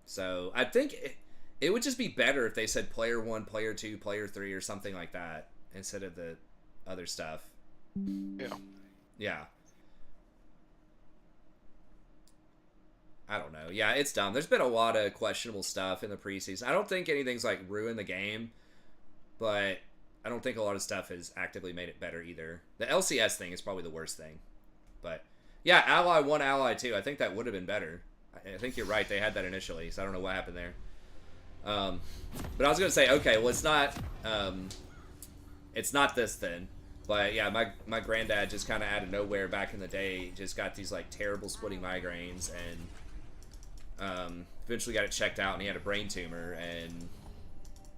So I think it would just be better if they said player 1, player 2, player 3, or something like that instead of the other stuff.
Yeah.
Yeah. I don't know. Yeah, it's dumb. There's been a lot of questionable stuff in the preseason. I don't think anything's like ruined the game, but I don't think a lot of stuff has actively made it better either. The LCS thing is probably the worst thing. But yeah, Ally 1, Ally 2, I think that would have been better. I think you're right. They had that initially, so I don't know what happened there. But I was going to say, okay, well, it's not this then. But yeah, my granddad just kind of out of nowhere back in the day just got these like terrible splitting migraines, and eventually got it checked out, and he had a brain tumor, and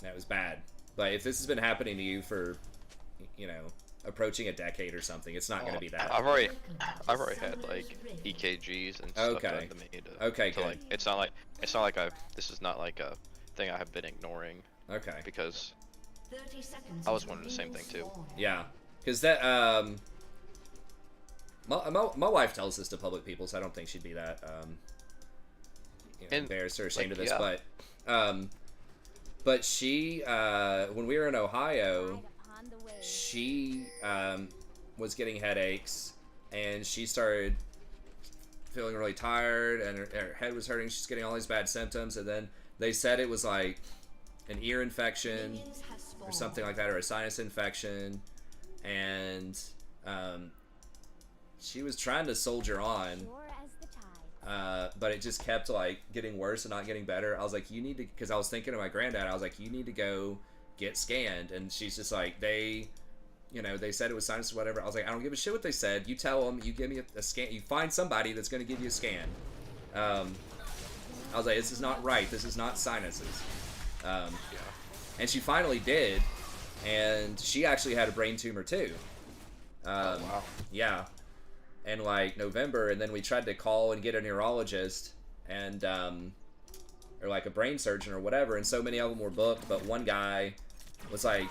that was bad. But if this has been happening to you for, you know, approaching a decade or something, it's not going to be that.
I've already had like EKGs and stuff that I've made.
Okay,
so,
good.
like, it's not like this is not like a thing I have been ignoring.
Okay.
Because I was wondering the same thing too.
Yeah, because that my wife tells this to public people, so I don't think she'd be that embarrassed or ashamed of this. Yeah. But she when we were in Ohio, she was getting headaches, and she started feeling really tired, and her head was hurting. She's getting all these bad symptoms, and then they said it was like an ear infection or something like that, or a sinus infection, and she was trying to soldier on, but it just kept like getting worse and not getting better. I was like, you need to, because I was thinking of my granddad, I was like, you need to go get scanned. And she's just like, they said it was sinus or whatever. I was like, I don't give a shit what they said. You tell them, you give me a scan, you find somebody that's going to give you a scan. I was like, this is not right. This is not sinuses. And she finally did, and she actually had a brain tumor too.
Wow.
Yeah. In like November, and then we tried to call and get a neurologist, and or like a brain surgeon or whatever, and so many of them were booked, but one guy was like,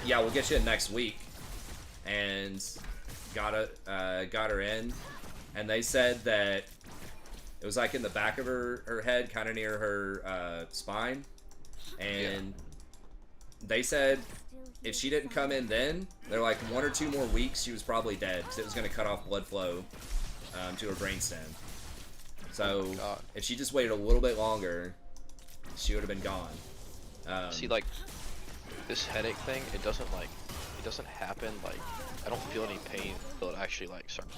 yeah, we'll get you in next week, and got her in, and they said that it was like in the back of her head, kind of near her spine, and they said if she didn't come in then, they're like 1 or 2 more weeks, she was probably dead, because it was going to cut off blood flow to her brainstem. So if she just waited a little bit longer, she would have been gone.
See, like this headache thing, it doesn't happen. Like I don't feel any pain until it actually like starts.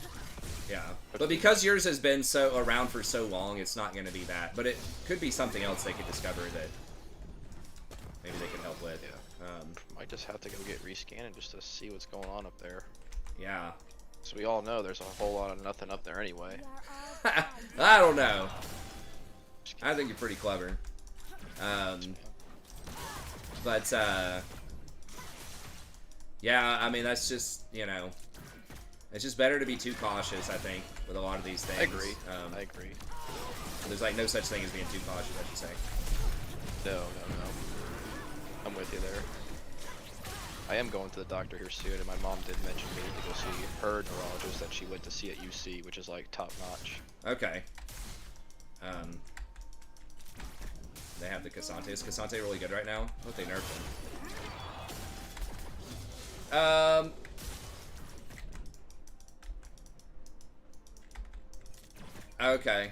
Yeah, but because yours has been so around for so long, it's not going to be that. But it could be something else they could discover that maybe they can help with.
Yeah. Might just have to go get rescanned just to see what's going on up there.
Yeah.
So we all know there's a whole lot of nothing up there anyway.
I don't know. I think you're pretty clever. But yeah, I mean, that's just, you know, it's just better to be too cautious, I think, with a lot of these things.
I agree. I agree.
There's like no such thing as being too cautious, I should say.
No. I'm with you there. I am going to the doctor here soon, and my mom did mention me to go see her neurologist that she went to see at UC, which is like top notch.
Okay. They have the Cassante. Is Cassante really good right now? I hope they nerfed him. Okay.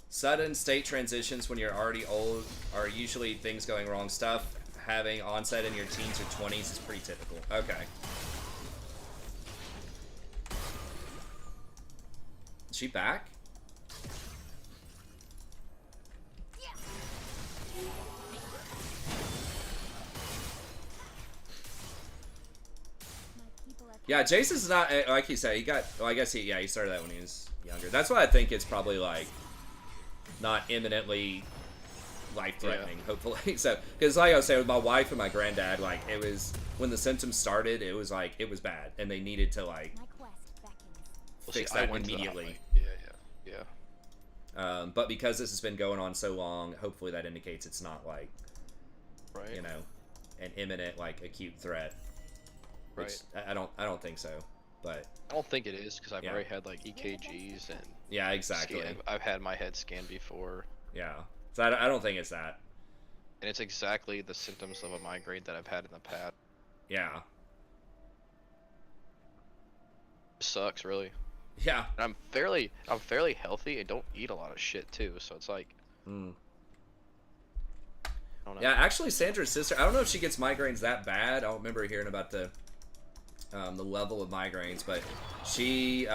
Sudden state transitions when you're already old are usually things going wrong. Stuff having onset in your teens or 20s is pretty typical. Okay. Is she back? Yeah, Jason's not, like you said, he got, well, I guess he started that when he was younger. That's why I think it's probably, like, not imminently life-threatening, hopefully. So, because like I was saying, with my wife and my granddad, like, it was, when the symptoms started, it was, like, it was bad. And they needed to, like, fix that immediately.
Yeah.
But because this has been going on so long, hopefully that indicates it's not, like,
right.
You know, an imminent, like, acute threat. Which
Right.
I don't think so, but
I don't think it is because I've already had like EKGs and
yeah, exactly.
I've had my head scanned before.
Yeah, so I don't think it's that.
And it's exactly the symptoms of a migraine that I've had in the past.
Yeah.
It sucks, really.
Yeah.
And I'm fairly healthy and don't eat a lot of shit too, so it's like. I don't know.
Yeah, actually, Sandra's sister. I don't know if she gets migraines that bad. I don't remember hearing about the level of migraines, but she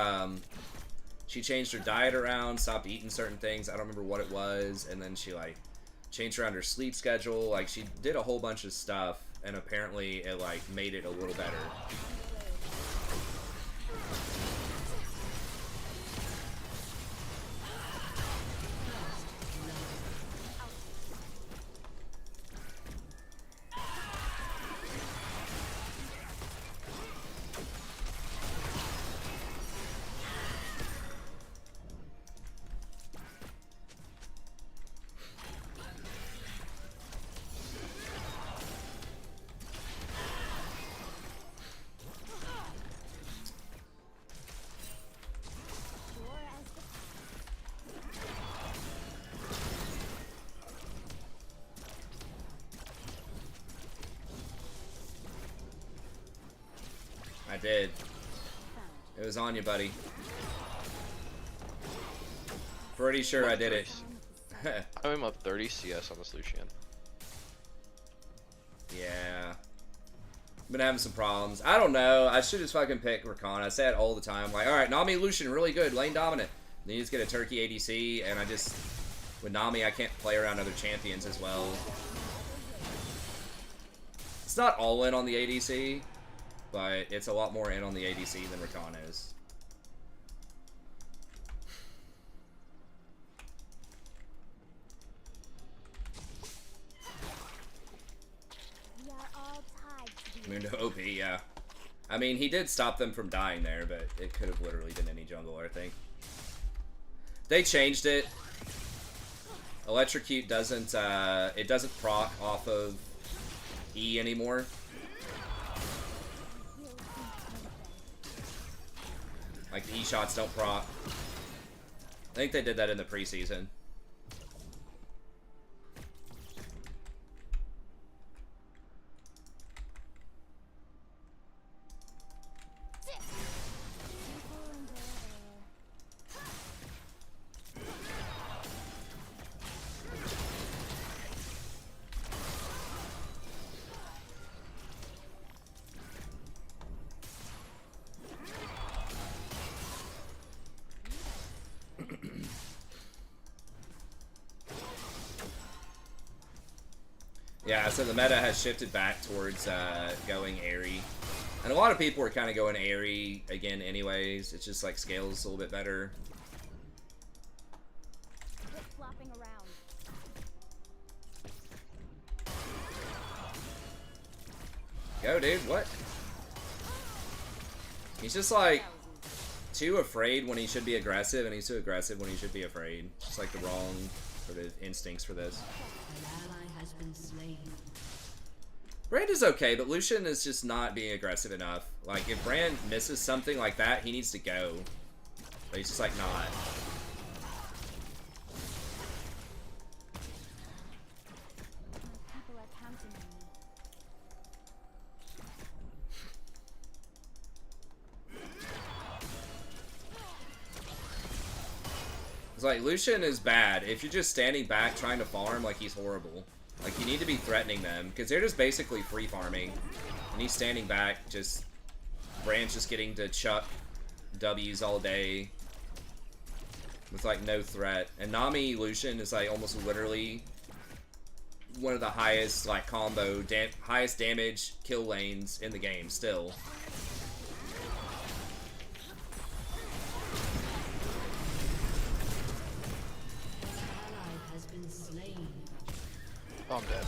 changed her diet around, stopped eating certain things. I don't remember what it was, and then she like changed around her sleep schedule. Like she did a whole bunch of stuff, and apparently it like made it a little better. I did. It was on you, buddy. Pretty sure I did it.
I'm up 30 CS on this Lucian.
Yeah. Been having some problems. I don't know. I should just fucking pick Rakan. I say it all the time. Like, alright, Nami Lucian, really good. Lane dominant. Then you just get a Turkey ADC, and I just... With Nami, I can't play around other champions as well. It's not all in on the ADC, but it's a lot more in on the ADC than Rakan is. Mundo OP, yeah. I mean, he did stop them from dying there, but it could have literally been any jungler, I think. They changed it. Electrocute doesn't, it doesn't proc off of E anymore. Like, the E shots don't proc. I think they did that in the preseason. Yeah, so the meta has shifted back towards going airy. And a lot of people are kind of going airy again anyways. It's just like scales a little bit better. Go, dude, what? He's just like too afraid when he should be aggressive, and he's too aggressive when he should be afraid. Just like the wrong sort of instincts for this. Brand is okay, but Lucian is just not being aggressive enough. Like, if Brand misses something like that, he needs to go. But he's just like not. It's like, Lucian is bad. If you're just standing back trying to farm, like, he's horrible. Like, you need to be threatening them, because they're just basically free farming. And he's standing back, just... Brand's just getting to chuck W's all day. With, like, no threat. And Nami Lucian is, like, almost literally one of the highest, like, combo, highest damage kill lanes in the game, still.
Oh, I'm dead.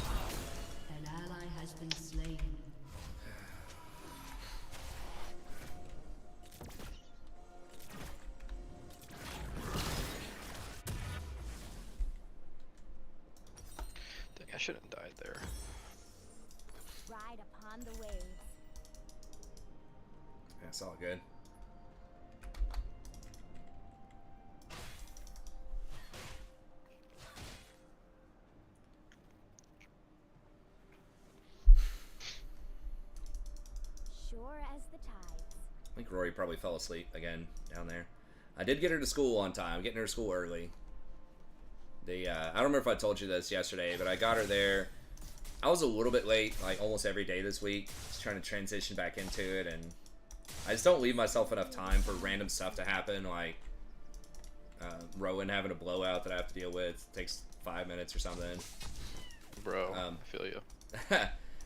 An ally has been slain.
Dang, I shouldn't have died there.
Ride upon the waves.
That's all good.
Sure as the tides.
I think Rory probably fell asleep again down there. I did get her to school on time. Getting her to school early. I don't remember if I told you this yesterday, but I got her there. I was a little bit late, like almost every day this week. Just trying to transition back into it, and I just don't leave myself enough time for random stuff to happen, like Rowan having a blowout that I have to deal with. It takes 5 minutes or something.
Bro, I feel you.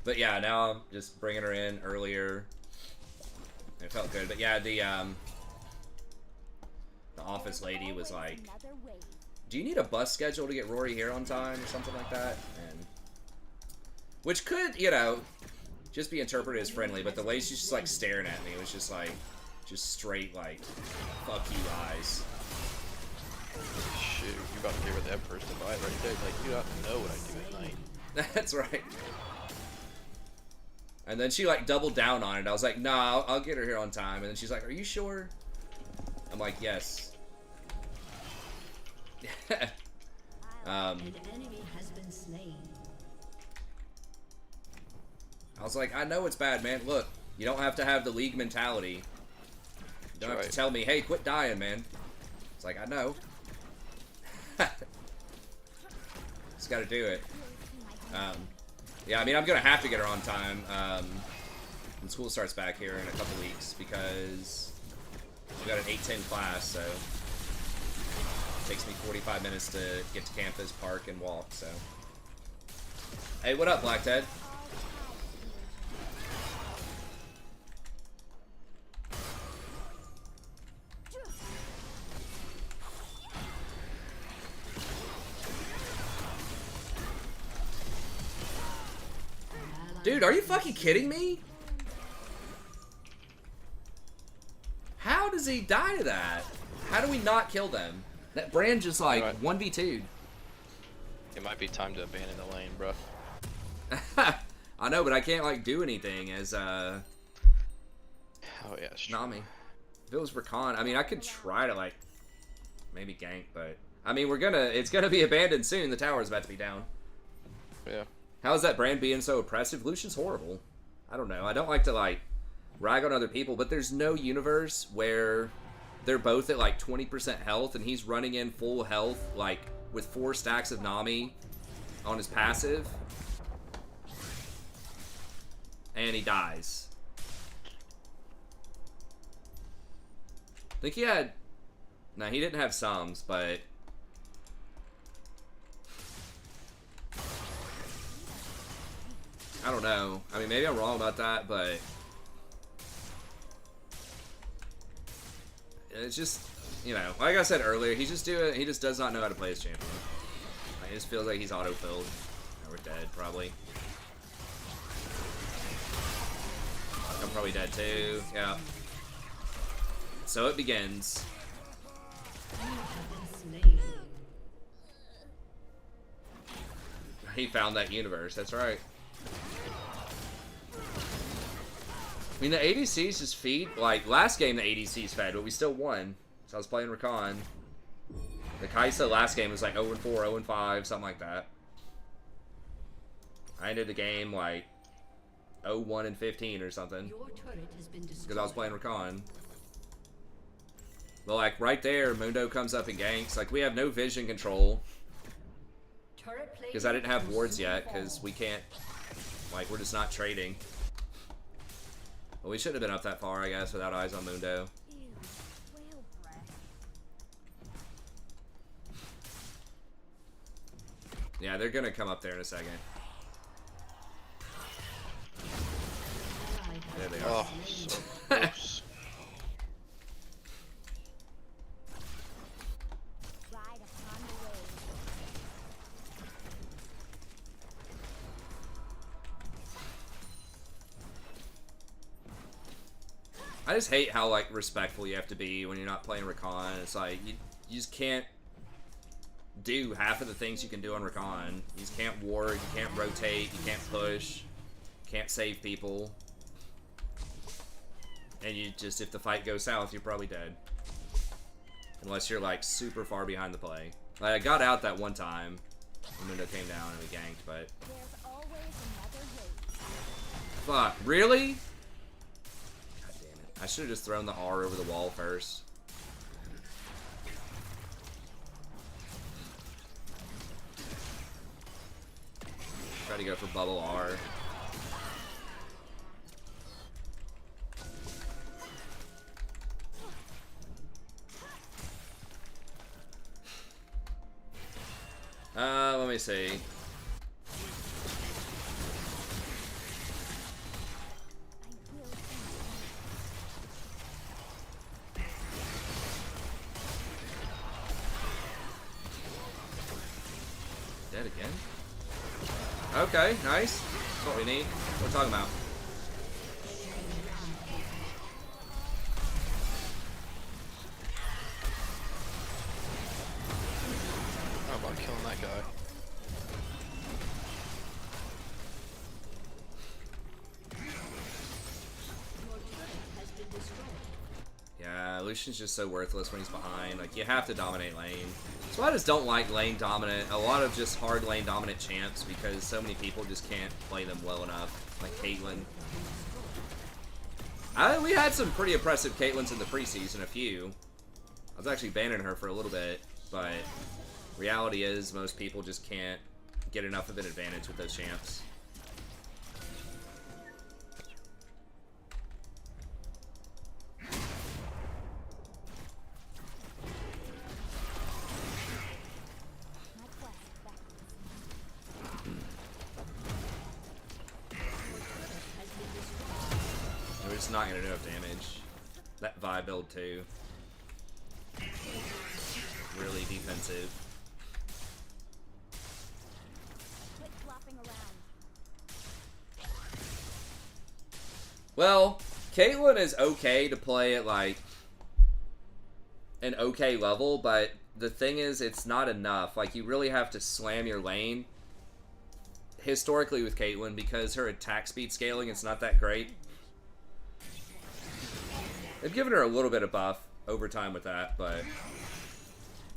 But yeah, now I'm just bringing her in earlier. It felt good, but yeah, the office lady was like, "Do you need a bus schedule to get Rory here on time?" or something like that, and which could, you know, just be interpreted as friendly, but the way she's just like staring at me was just like, just straight like, "Fuck you, eyes."
Shoot, you about to give her the Emperor's Divide right there. Like, you don't know what I do at night.
That's right. And then she like doubled down on it. I was like, "Nah, I'll get her here on time." And then she's like, "Are you sure?" I'm like, "Yes."
An enemy has been slain.
I was like, "I know it's bad, man. Look, you don't have to have the league mentality. You don't have to tell me, hey, quit dying, man." It's like, I know. Just gotta do it. Yeah, I mean, I'm gonna have to get her on time when school starts back here in a couple weeks, because we got an 8:10 class, so it takes me 45 minutes to get to campus, park, and walk. So, hey, what up, Black Ted? Dude, are you fucking kidding me? How does he die to that? How do we not kill them? That Brand just like 1v2'd.
It might be time to abandon the lane, bro.
I know, but I can't like do anything as
Oh yeah, it's true.
Nami. If it was Rakan, I mean, I could try to like maybe gank, but I mean, it's gonna be abandoned soon. The tower's about to be down.
Yeah.
How is that brand being so oppressive? Lucian's horrible. I don't know. I don't like to like rag on other people, but there's no universe where they're both at like 20% health and he's running in full health like with 4 stacks of Nami on his passive and he dies. I think he had... No, he didn't have sums, but... I don't know. I mean, maybe I'm wrong about that, but... It's just, you know, like I said earlier, he just does not know how to play his champion. Like, it just feels like he's auto-filled. We're dead, probably. I'm probably dead too. Yeah. So it begins. He found that universe. That's right. I mean, the ADCs just feed. Like, last game the ADCs fed, but we still won. So I was playing Rakan. The Kaisa last game was like 0-4, 0-5, something like that. I ended the game like 0-1-15 or something. Because I was playing Rakan. But like right there, Mundo comes up and ganks. Like we have no vision control. Because I didn't have wards yet, because we can't, like we're just not trading. Well, we shouldn't have been up that far, I guess, without eyes on Mundo.
Ew, whale breath.
Yeah, they're gonna come up there in a second. There they are.
Oh, so close.
Ride upon the wave.
I just hate how like respectful you have to be when you're not playing Rakan. It's like you just can't do half of the things you can do on Rakan. You just can't ward, you can't rotate, you can't push, you can't save people. And you just, if the fight goes south, you're probably dead. Unless you're like super far behind the play. Like I got out that one time when Mundo came down and we ganked, but...
There's always another way.
Fuck, really? God damn it. I should have just thrown the R over the wall first. Try to go for bubble R. Let me see.
I will
Dead again? Okay, nice. That's what we need. What are we talking about?
How about killing that guy?
Yeah, Lucian's just so worthless when he's behind. Like, you have to dominate lane. So I just don't like lane dominant. A lot of just hard lane dominant champs because so many people just can't play them well enough. Like Caitlyn. We had some pretty impressive Caitlyn's in the preseason, a few. I was actually banning her for a little bit, but reality is most people just can't get enough of an advantage with those champs.
my quest backwards.
We're just not gonna do enough damage. That Vi build too. Really defensive.
Quit flopping around.
Well, Caitlyn is okay to play at like an okay level, but the thing is, it's not enough. Like, you really have to slam your lane. Historically with Caitlyn, because her attack speed scaling is not that great. They've given her a little bit of buff over time with that, but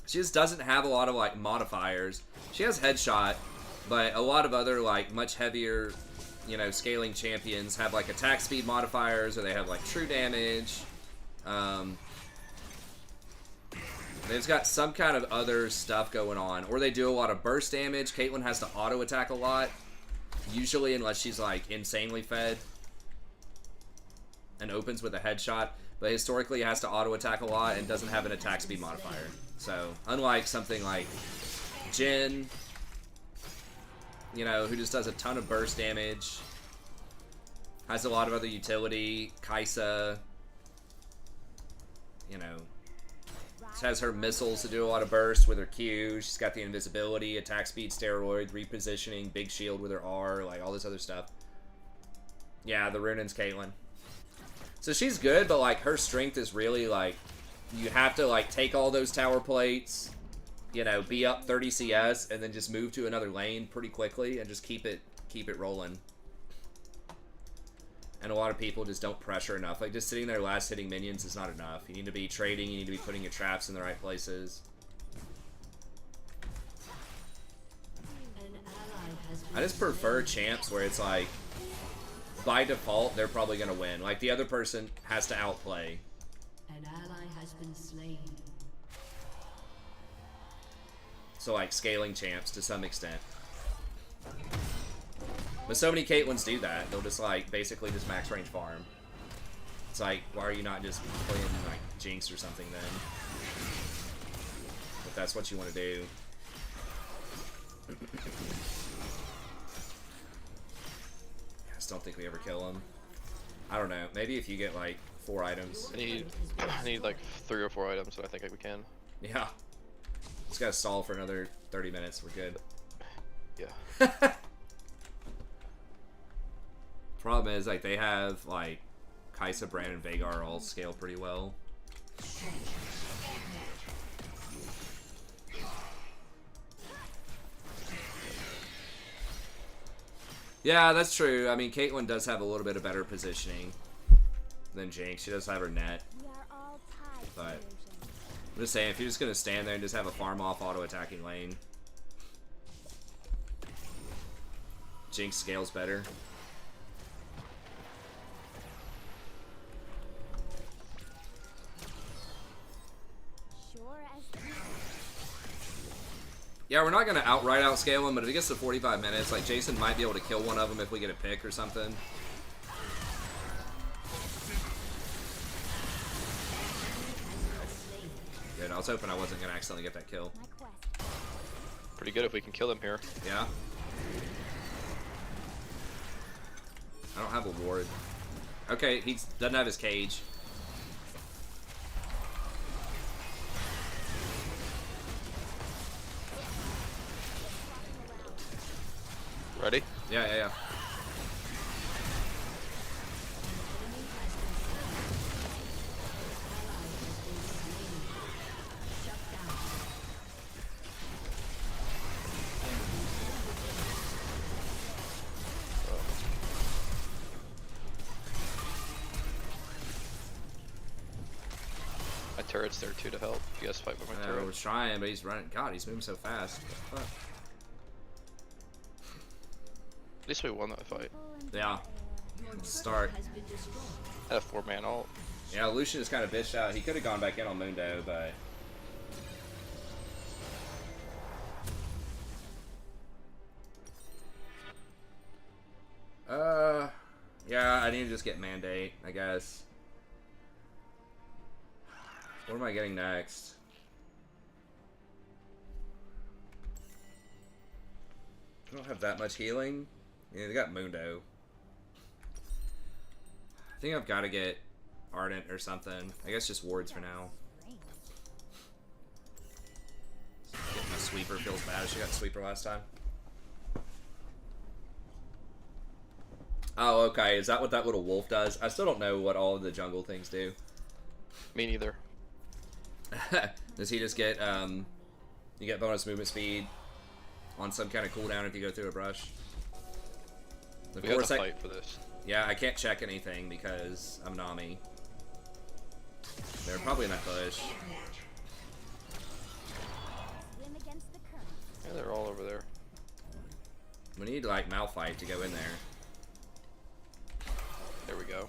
she just doesn't have a lot of, like, modifiers. She has headshot, but a lot of other, like, much heavier, you know, scaling champions have, like, attack speed modifiers, or they have, like, true damage. They've got some kind of other stuff going on. Or they do a lot of burst damage. Caitlyn has to auto-attack a lot. Usually, unless she's, like, insanely fed. And opens with a headshot. But historically, it has to auto-attack a lot and doesn't have an attack speed modifier. So, unlike something like Jhin, you know, who just does a ton of burst damage. Has a lot of other utility. Kai'Sa, you know, has her missiles to do a lot of bursts with her Q. She's got the invisibility, attack speed steroid, repositioning, big shield with her R, like all this other stuff. Yeah, the Runin's Caitlyn. So she's good, but like her strength is really like, you have to like take all those tower plates, you know, be up 30 CS, and then just move to another lane pretty quickly and just keep it rolling. And a lot of people just don't pressure enough. Like, just sitting there last hitting minions is not enough. You need to be trading, you need to be putting your traps in the right places. I just prefer champs where it's like, by default, they're probably going to win. Like, the other person has to outplay.
An ally has been slain.
So, like, scaling champs to some extent. But so many Caitlyn's do that. They'll just, like, basically just max range farm. It's like, why are you not just playing, like, Jinx or something then? If that's what you want to do. I just don't think we ever kill him. I don't know. Maybe if you get, like, 4 items.
I need like 3 or 4 items, and I think we can.
Yeah. Just gotta stall for another 30 minutes. We're good.
Yeah.
Problem is, like, they have, like, Kai'Sa, Brand, and Veigar all scale pretty well. Yeah, that's true. I mean, Caitlyn does have a little bit of better positioning than Jinx. She does have her net.
We are all tied,
But
Illusion.
I'm just saying, if you're just gonna stand there and just have a farm-off auto-attacking lane, Jinx scales better.
Sure as
Yeah, we're not gonna outright outscale him, but if it gets to 45 minutes, like, Jason might be able to kill one of them if we get a pick or something. Good, I was hoping I wasn't gonna accidentally get that kill.
my quest.
Pretty good if we can kill him here.
Yeah? I don't have a ward. Okay, he doesn't have his cage.
Ready?
Yeah, yeah, yeah.
My turret's there too to help. You guys fight with my
I
turret.
was trying, but he's running. God, he's moving so fast. What the fuck?
At least we won that fight.
Yeah. Let's start.
Has been destroyed.
I have 4-man ult.
Yeah, Lucian is kind of bitched out. He could have gone back in on Mundo, but... Yeah, I need to just get Mandate, I guess. What am I getting next? I don't have that much healing. Yeah, they got Mundo. I think I've got to get Ardent or something. I guess just wards for now. Getting my sweeper feels bad. She got sweeper last time. Oh, okay. Is that what that little wolf does? I still don't know what all of the jungle things do.
Me neither.
Does he just get you get bonus movement speed on some kind of cooldown if you go through a brush? Of
We got
course
to fight for this.
yeah, I can't check anything because I'm Nami. They're probably in that bush.
Swim against the current.
Yeah, they're all over there.
We need like Malphite to go in there.
There we go.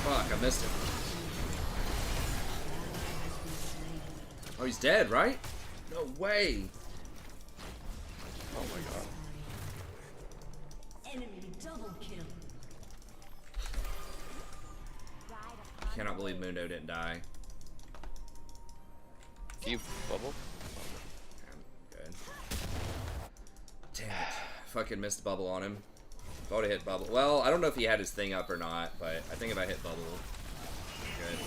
Fuck, I missed him. Oh, he's dead, right? No way.
Oh my god.
Enemy double kill.
Ride upon
Cannot believe Mundo didn't die.
Do you bubble?
Good. Damn it. Fucking missed bubble on him. If I would've hit bubble. Well, I don't know if he had his thing up or not, but I think if I hit bubble, good.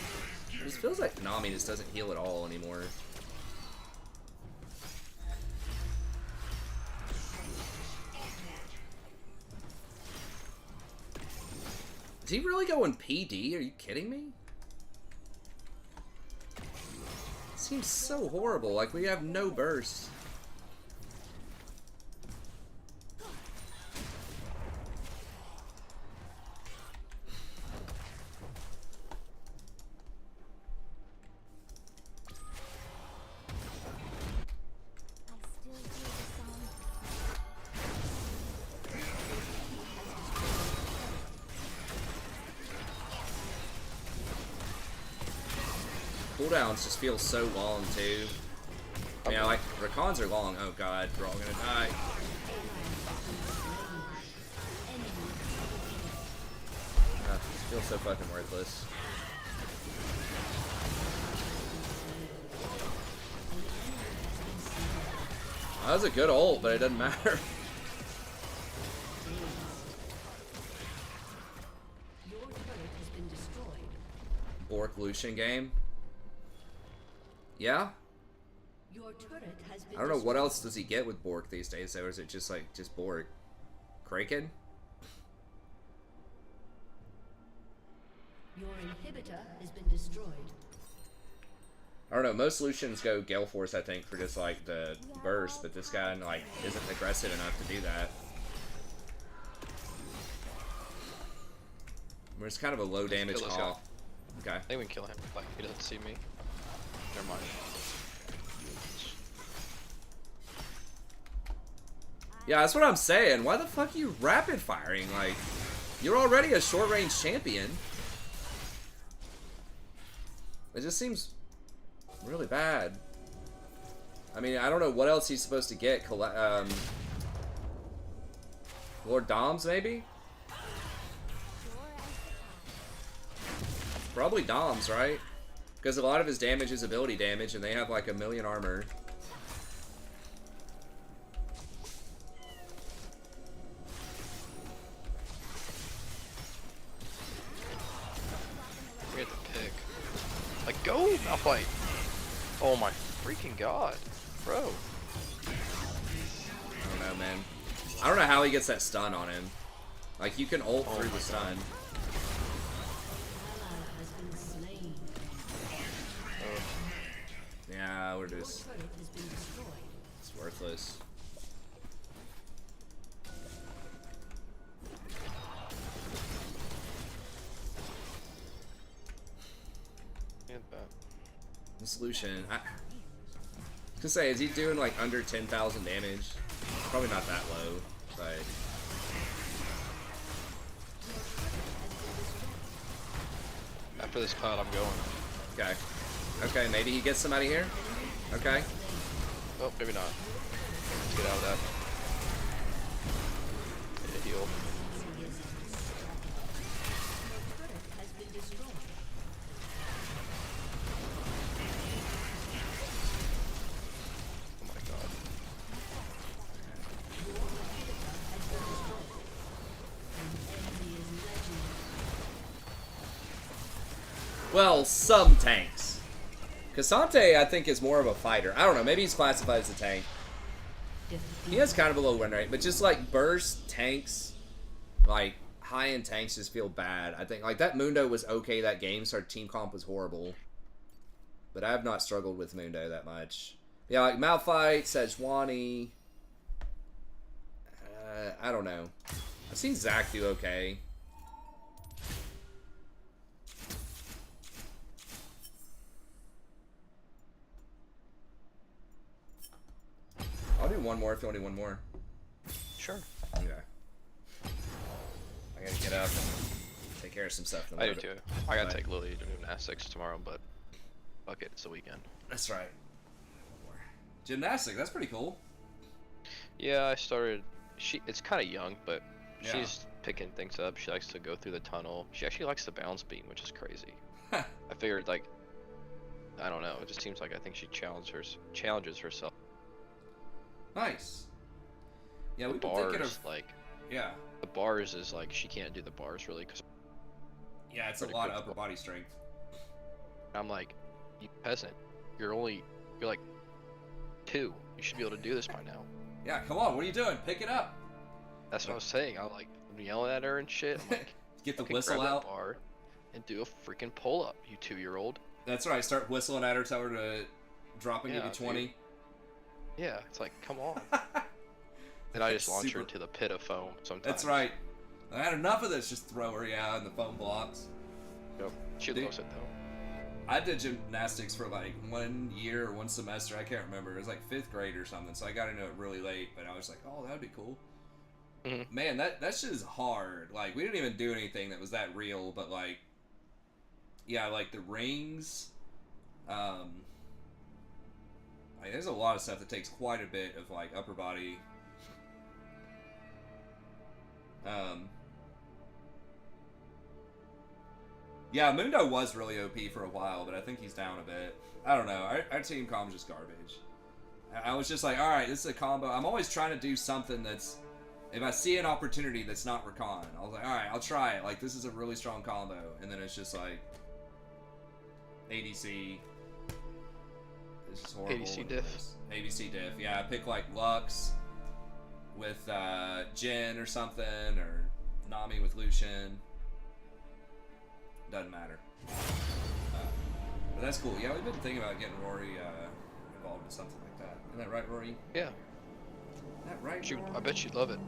It just feels like Nami just doesn't heal at all anymore. Is he really going PD? Are you kidding me? Seems so horrible. Like, we have no burst.
I still hear the song.
Cooldowns just feel so long, too. Yeah, like, Rakans are long. Oh god, we're all gonna die. This feels so fucking worthless. That was a good ult, but it doesn't matter.
Your turret has been destroyed.
Bork Lucian game. Yeah?
Your turret has been
I don't know, what
destroyed.
else does he get with Bork these days, or is it just like, just Bork? Kraken?
Your inhibitor has been destroyed.
I don't know, most Lucians go Gale Force, I think, for just like the burst, but this guy like isn't aggressive enough to do that. We're just kind of a low damage
kill this guy.
off. Okay.
I think we can kill him. Like, he doesn't see me. Never mind.
Yeah, that's what I'm saying. Why the fuck are you rapid firing? Like, you're already a short range champion. It just seems really bad. I mean, I don't know what else he's supposed to get. Lord Doms, maybe? Probably Doms, right? Because a lot of his damage is ability damage, and they have like 1,000,000 armor.
We have to pick. Like, go! Malphite! Oh my freaking god. Bro.
I don't know, man. I don't know how he gets that stun on him. Like, you can ult through the stun.
Ally has been slain.
Yeah, we're
Your
just...
turret has been destroyed.
It's worthless.
And that.
The solution... I was gonna say, is he doing like under 10,000 damage? Probably not that low, but...
After this cloud, I'm going.
Okay. Okay, maybe he gets somebody here? Okay.
Oh, maybe not. Let's get out of that. Need a heal.
Turret has been destroyed.
Oh my god.
Enemy is legendary.
Well, some tanks. Cassante, I think, is more of a fighter. I don't know, maybe he's classified as a tank. He has kind of a low win rate, but just like burst tanks, like high end tanks just feel bad. I think like that Mundo was okay that game, so our team comp was horrible. But I have not struggled with Mundo that much. Yeah, like Malphite, Sejuani. I don't know. I've seen Zach do okay. I'll do one more if you want to do one more.
Sure.
Okay. I gotta get up and take care of some stuff.
I do too. I gotta take Lily to gymnastics tomorrow, but fuck it, it's the weekend.
That's right. Gymnastics, that's pretty cool.
Yeah, I started. It's kind of young, but
Yeah.
she's picking things up. She likes to go through the tunnel. She actually likes the balance beam, which is crazy. I figured like, I don't know. It just seems like I think she challenges herself.
Nice. Yeah,
The
we've been thinking
bars,
of
like
yeah,
the bars is like she can't do the bars really because
yeah. It's a
Pretty
lot of
quick.
upper body strength.
I'm like, you peasant, you're like 2. You should be able to do this by now.
Yeah, come on. What are you doing? Pick it up.
That's what I was saying. I'm yelling at her and shit. I'm like,
Get the
"Fucking
whistle
grab that
out.
bar and do a freaking pull up, you 2-year-old.
That's right. Start whistling at her. Tell her to drop and give
Yeah,
you 20.
Yeah, it's like, come on. Then I just launch her
Super-
into the pit of foam sometimes.
That's right. I had enough of this. Just throw her, yeah, in the foam blocks.
Yep. She
Dude.
loves it though.
I did gymnastics for like 1 year or 1 semester. I can't remember. It was like 5th grade or something. So I got into it really late. But I was like, oh, that'd be cool.
Mhm.
Man, that shit is hard. Like, we didn't even do anything that was that real. But like, yeah, like the rings. Like, there's a lot of stuff that takes quite a bit of like upper body. Yeah, Mundo was really OP for a while, but I think he's down a bit. I don't know. Our team combo's just garbage. I was just like, alright, this is a combo. I'm always trying to do something that's... If I see an opportunity that's not Rakan, I was like, alright, I'll try it. Like, this is a really strong combo. And then it's just like... ADC. It's just horrible.
ADC diff.
ADC diff. Yeah, I pick like Lux with Jhin or something, or Nami with Lucian. Doesn't matter. But that's cool. Yeah, we've been thinking about getting Rory involved in something like that. Isn't that right, Rory?
Yeah.
Isn't that right, Rory?
I bet she'd love it.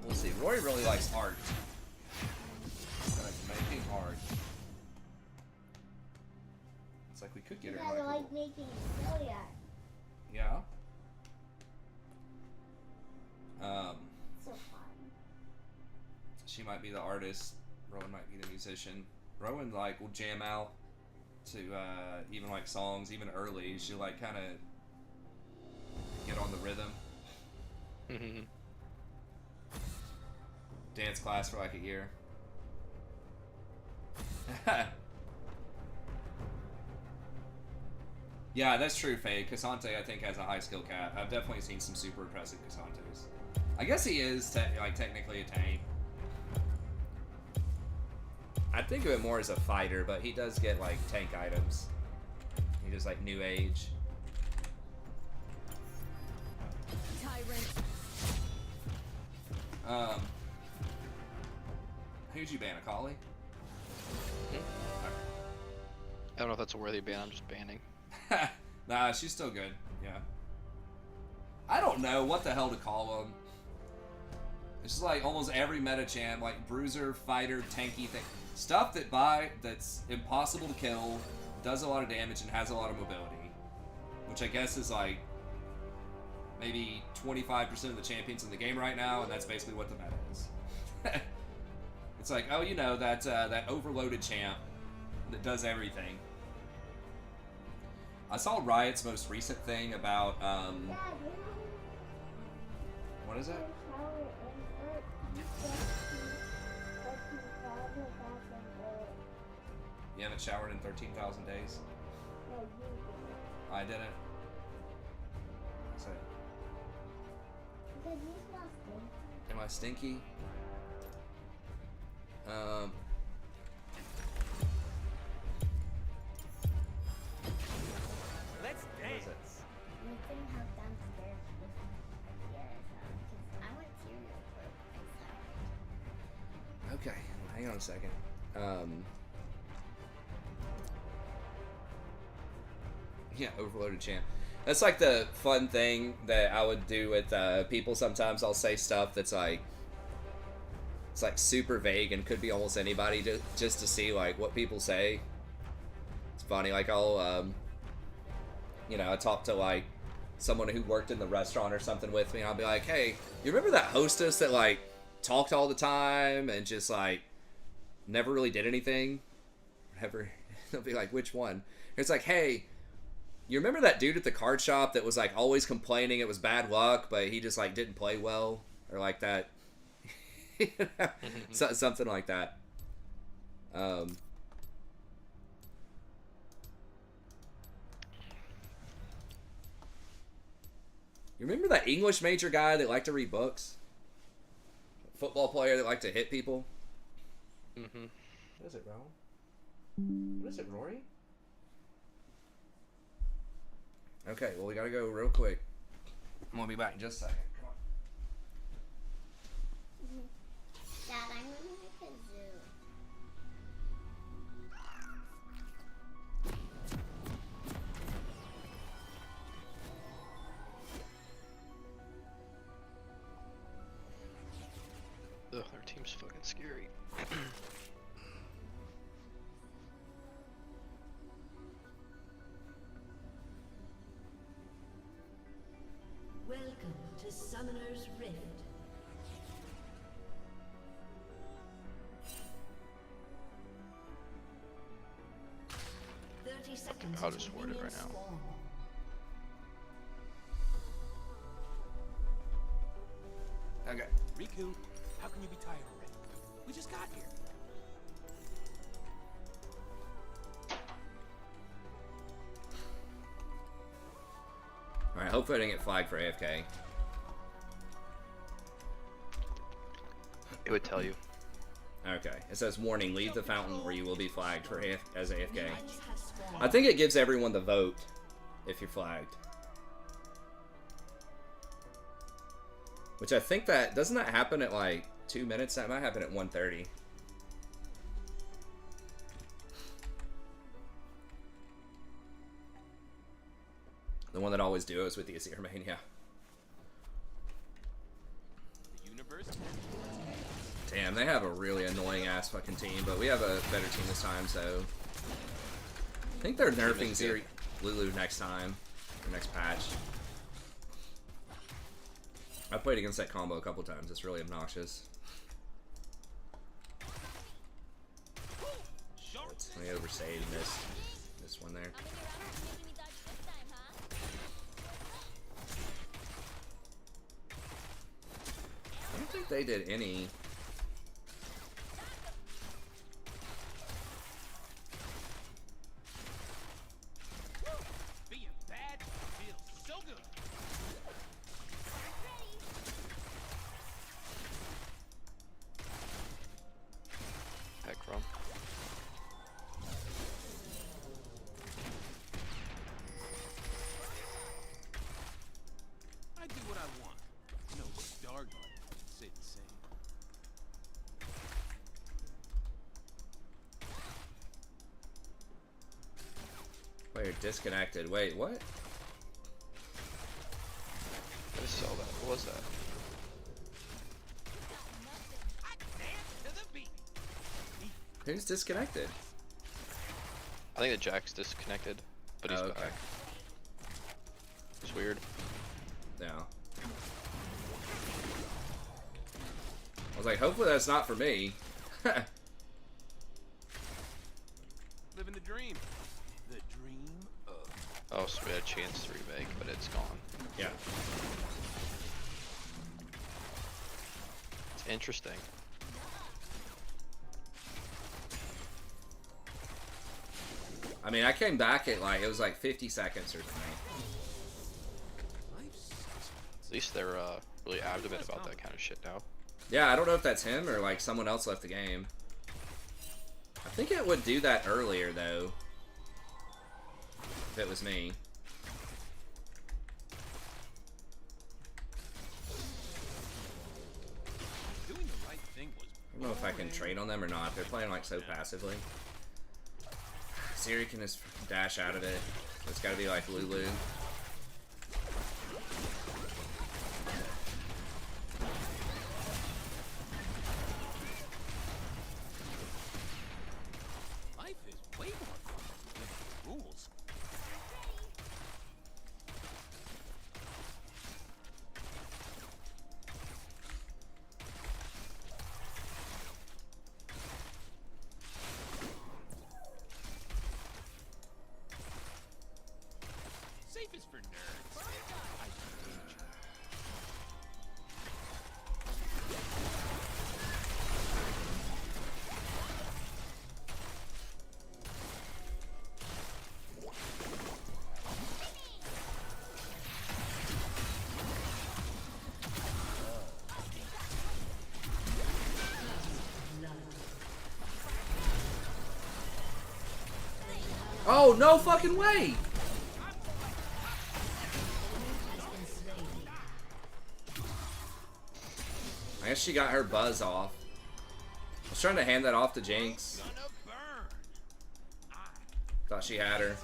We'll see. Rory really likes art. Like making art. It's like we could get her in like, a
like
little-
making silly art.
Yeah.
So fun.
She might be the artist. Rowan might be the musician. Rowan like will jam out to even like songs even early. She'll like kind of get on the rhythm.
Mhm.
Dance class for like a year. Yeah, that's true, Faye. Cassante, I think, has a high skill cap. I've definitely seen some super impressive Cassantes. I guess he is technically a tank. I think of it more as a fighter, but he does get like tank items. He just like new age.
Tyrant.
Who'd you ban? Akali?
I don't know if that's a worthy ban. I'm just banning.
Nah, she's still good. Yeah. I don't know what the hell to call him. It's just like almost every meta champ, like bruiser, fighter, tanky thing, stuff that's impossible to kill, does a lot of damage, and has a lot of mobility, which I guess is like maybe 25% of the champions in the game right now, and that's basically what the meta is. It's like, oh, you know, that overloaded champ that does everything. I saw Riot's most recent thing about what is it? You haven't showered in 13,000 days? I didn't. So, am I stinky?
Let's
What is
dance.
it? a second. Yeah, overloaded champ. That's like the fun thing that I would do with people. Sometimes I'll say stuff that's like, it's like super vague and could be almost anybody, just to see like what people say. It's funny. Like I'll, you know, I talk to like someone who worked in the restaurant or something with me. And I'll be like, hey, you remember that hostess that like talked all the time and just like never really did anything? Whatever. They'll be like, which one? It's like, hey, you remember that dude at the card shop that was like always complaining it was bad luck, but he just like didn't play well, or like that, you know? Something like that. You remember that English major guy that liked to read books? Football player that liked to hit people?
Mm-hmm.
What is it, Raul? What is it, Rory? Okay, well, we gotta go real quick. I'm gonna be back in just a second. Come on.
Dad, I'm gonna make a zoo.
Ugh, their team's fucking scary.
Welcome to Summoner's Rift. Seconds
I'll
until
just ward it
minions
right now.
spawn.
Okay.
Riku, how can you be tired already? We just got here.
Alright, hopefully I didn't get flagged for AFK.
It would tell you.
Okay. It says, warning, leave the fountain or you will be flagged for as AFK.
Minions have spawned.
I think it gives everyone the vote if you're flagged. Which I think that, doesn't that happen at like 2 minutes? That might happen at 1:30. The one that always do it is with the Azir Mania.
The universe.
Damn, they have a really annoying ass fucking team, but we have a better team this time, so I think they're nerfing
is good.
Lulu next time, or next patch. I've played against that combo a couple times. It's really obnoxious. Let me oversave and this one there. I don't think they did any.
Being bad feels so good.
Heck, Rum.
I do what I want. No Starguard can say the same.
Player disconnected. Wait, what?
I saw that. What was that?
I dance to the beat.
Who's disconnected?
I think the Jack's disconnected, but he's
Oh, okay.
back. It's weird.
No. I was like, hopefully that's not for me.
Living the dream. The dream of.
Oh, so we had a chance to remake, but it's gone.
Yeah.
It's interesting.
I mean, I came back at like, it was like 50 seconds or something.
Life sucks.
At least they're really adamant about that kind of shit now.
Yeah, I don't know if that's him or like someone else left the game. I think it would do that earlier though. If it was me.
Doing the right thing was
I don't know if I can trade on them or not. They're playing like so passively. Zeri can just dash out of it. So it's gotta be like Lulu.
Life is way more fun with rules. Safe is for nerds. I danger.
Oh, no fucking way! I guess she got her buzz off. I was trying to hand that off to Jinx.
Gonna burn.
Thought she had her.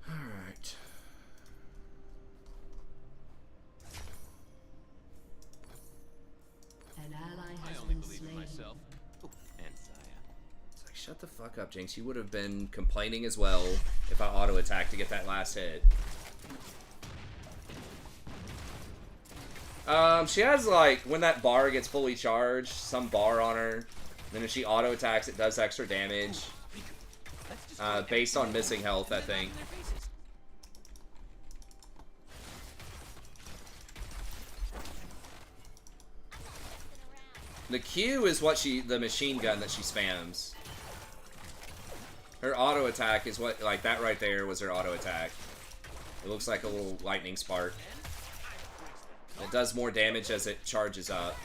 Alright.
An ally
I
has
only
been
believe in
slain.
myself. Oh, and Saya.
It's like, shut the fuck up, Jinx. You would have been complaining as well if I auto-attacked to get that last hit. She has, like, when that bar gets fully charged, some bar on her. Then if she auto-attacks, it does extra damage.
Let's just
Based on missing health, I think.
in their faces.
The Q is what the machine gun that she spams. Her auto attack is what, like that right there was her auto attack. It looks like a little lightning spark. It does more damage as it charges up.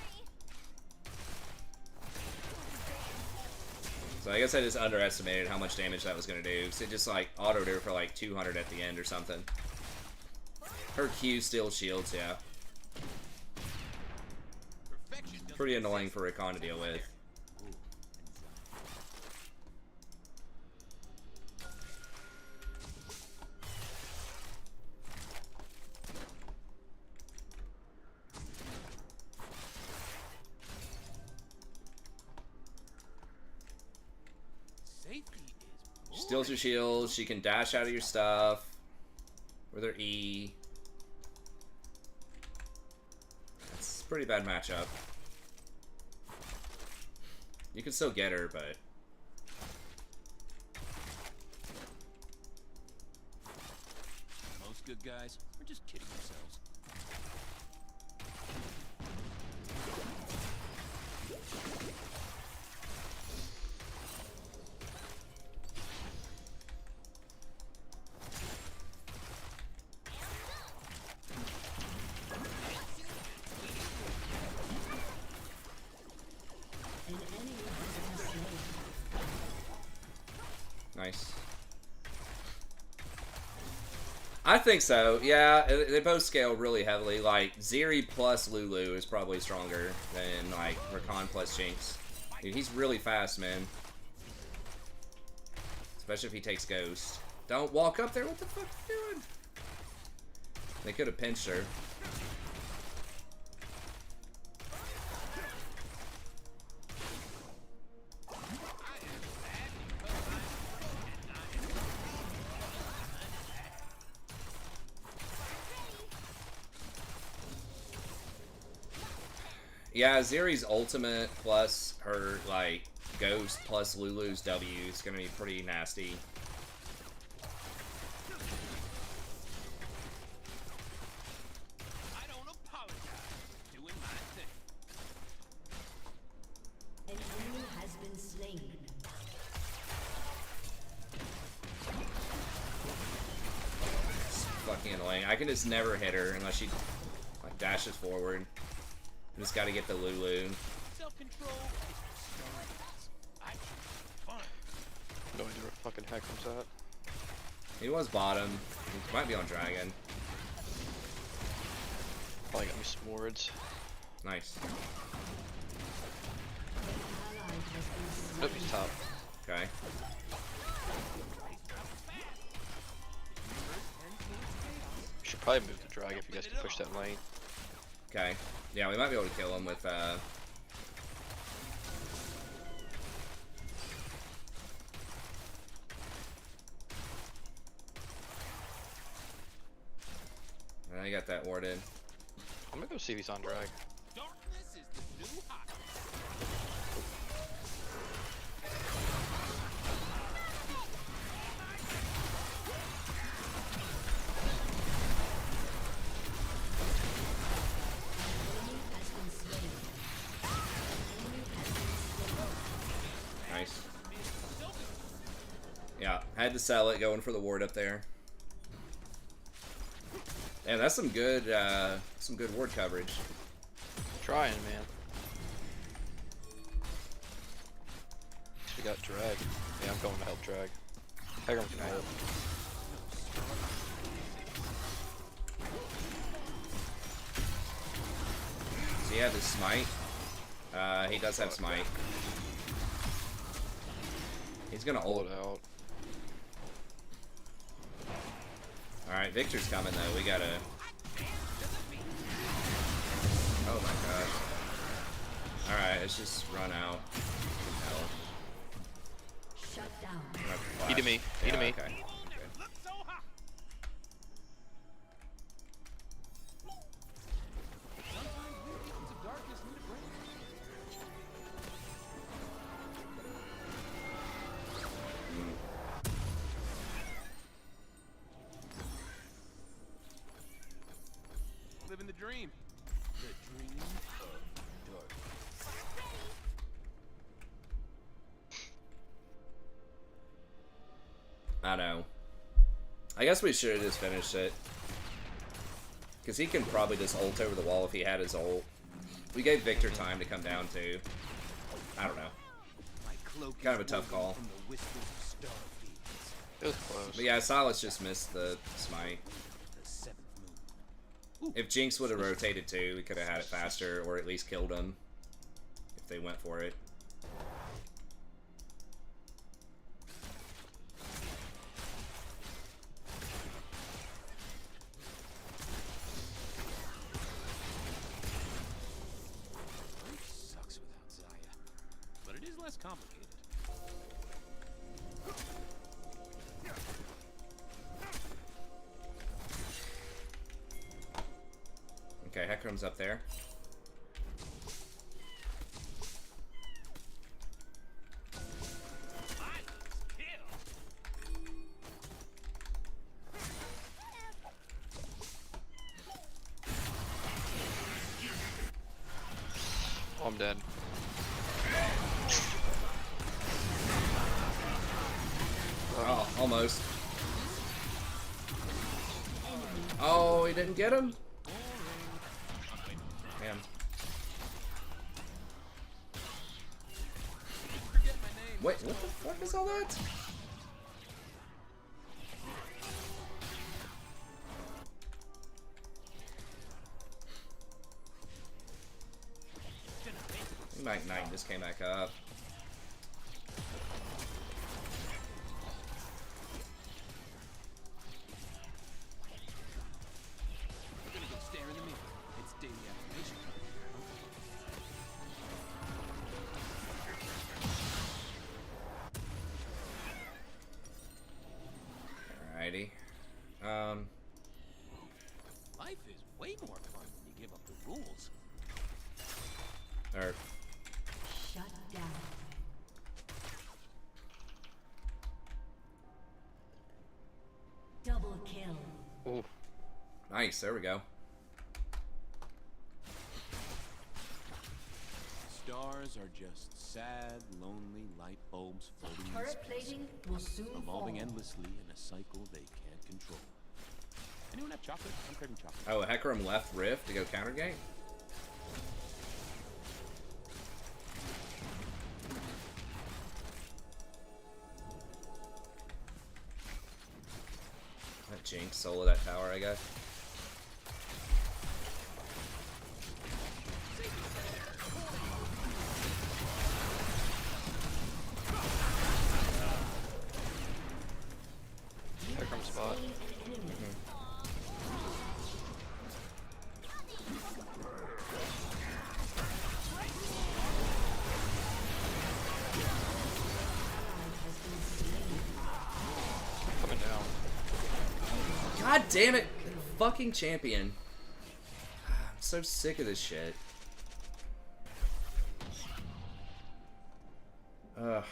So I guess I just underestimated how much damage that was going to do. So it just like autoed her for like 200 at the end or something. Her Q still shields, yeah.
Perfection doesn't
Pretty annoying
exist.
for Rakan to deal with.
Safety is
Steals your shields. She can dash out of your stuff with her E. It's a pretty bad matchup. You can still get her, but
most good guys are just kidding themselves.
An enemy has been slain.
nice. I think so. Yeah, they both scale really heavily. Like Zeri plus Lulu is probably stronger than like Rakan plus Jinx. Dude, he's really fast, man. Especially if he takes Ghost. Don't walk up there. What the fuck are you doing? They could have pinched her. Yeah, Zeri's ultimate plus her, like, Ghost plus Lulu's W is gonna be pretty nasty.
I don't apologize. Doing my thing.
An enemy has been slain.
It's fucking annoying. I can just never hit her unless she, like, dashes forward. I just gotta get the Lulu.
Self-control is for stories. I choose fun.
fucking Heckram's at.
He was bottom. He might be on dragon.
Probably got me some wards.
Nice.
Nope, he's top.
Okay.
Should probably move the drag if you guys can push that lane.
Okay. Yeah, we might be able to kill him with I got that warded.
I'm gonna go see if he's on drag.
Darkness is the new hot.
Nice. Yeah, had to sell it going for the ward up there. And that's some good ward coverage.
Trying, man. We got drag. Yeah, I'm going to help drag. Heckram can help.
Does he have his smite? He does have smite. He's gonna
Pull
ult.
it out.
Alright, Victor's coming though. We gotta. Oh my gosh. Alright, let's just run out. Hell.
Shut down.
He to me. He to me.
Okay.
Look so hot. Sometimes victims of darkness need a break. Living the dream. The dream of darkness.
I know. I guess we should have just finished it. Because he can probably just ult over the wall if he had his ult. We gave Victor time to come down too. I don't know.
My cloak
Kind of a
is
tough
woven
call.
from the whispers of starfields.
It was close.
But yeah, Silas just missed the smite.
The seventh moon.
If Jinx would have rotated too, we could have had it faster, or at least killed him. If they went for it.
Life sucks without Zaya, but it is less complicated.
Okay, Heckram's up there.
Oh, I'm dead.
Oh, almost. Oh, he didn't get him? Man. Wait, what the fuck is all that? Mike Knight just came back up.
We're gonna go stare in the mirror. It's daily affirmation.
Alrighty.
Life is way more fun when you give up the rules.
Or
Shut down. Double kill.
Ooh.
nice, there we go.
Stars are just sad, lonely light bulbs floating in
Turret
space,
plating will soon
evolving
fall.
endlessly in a cycle they can't control. Anyone have chocolate? I'm craving chocolate.
Oh, Hecarim left Rift to go counter gank? Jinx solo that tower, I guess.
There comes spot. Coming down.
God damn it! Fucking champion. I'm so sick of this shit. Ugh.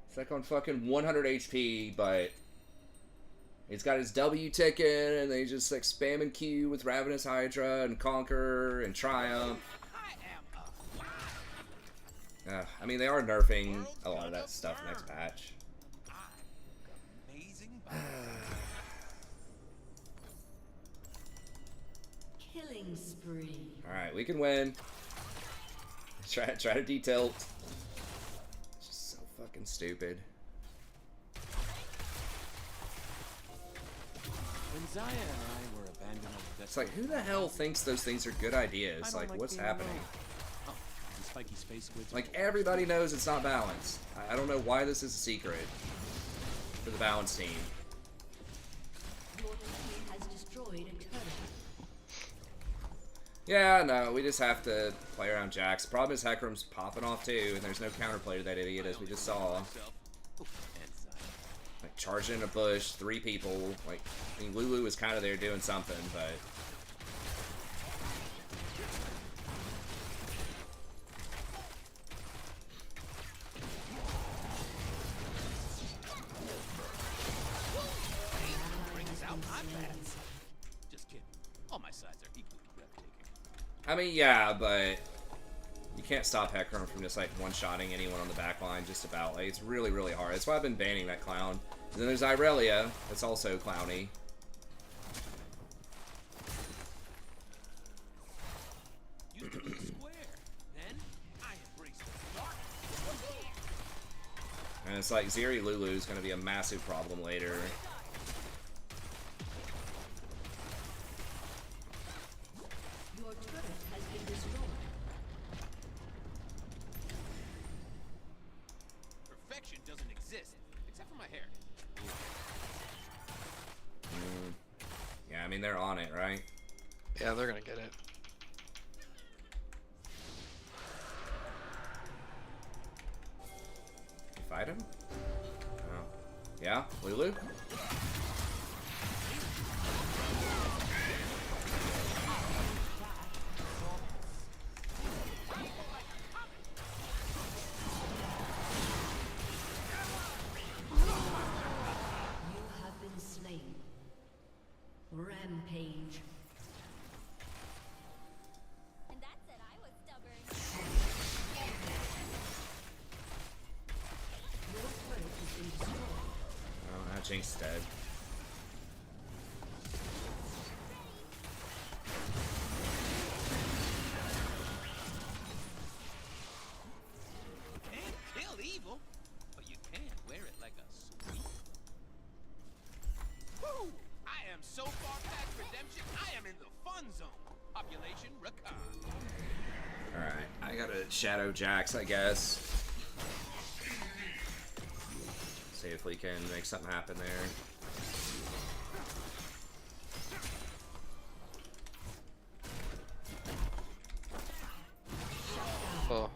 It's like on fucking 100 HP, but he's got his W ticket, and they just like spamming Q with Ravenous Hydra and Conquer and Triumph. I mean, they are nerfing a lot of that stuff next patch.
Killing spree.
Alright, we can win. Try to detail. It's just so fucking stupid.
When Zaya and I were abandoned on the
It's like, who the hell thinks those things are good ideas? Like, what's happening?
Oh, and spiky space squids.
Like, everybody knows it's not balanced. I don't know why this is a secret for the balance team.
Your team has destroyed a turret.
Yeah, no, we just have to play around Jax. The problem is Hecarim's popping off too, and there's no counterplay to that idiot, as we just saw. Like, charging in a bush, 3 people. Like, I mean, Lulu was kind of there doing something, but...
Just kidding. All my sides are equally breathtaking.
I mean, yeah, but... You can't stop Hecarim from just, like, one-shotting anyone on the back line just about. Like, it's really, really hard. That's why I've been banning that clown. And then there's Irelia, that's also clowny.
You took the square. Then I embrace the dark.
And it's like, Zeri Lulu is going to be a massive problem later.
Your turret has been destroyed.
Perfection doesn't exist, except for my hair.
Yeah, I mean, they're on it, right?
Yeah, they're gonna get it.
You fight him? Oh. Yeah? Lulu?
You have been slain. Rampage.
And that said I was stubborn.
Your turret has been destroyed.
Oh, now Jinx is dead.
Can't kill evil, but you can wear it like a sweet. Woo! I am so far past redemption, I am in the fun zone. Population record.
Alright, I gotta Shadow Jax, I guess. See if we can make something happen there.
Oh,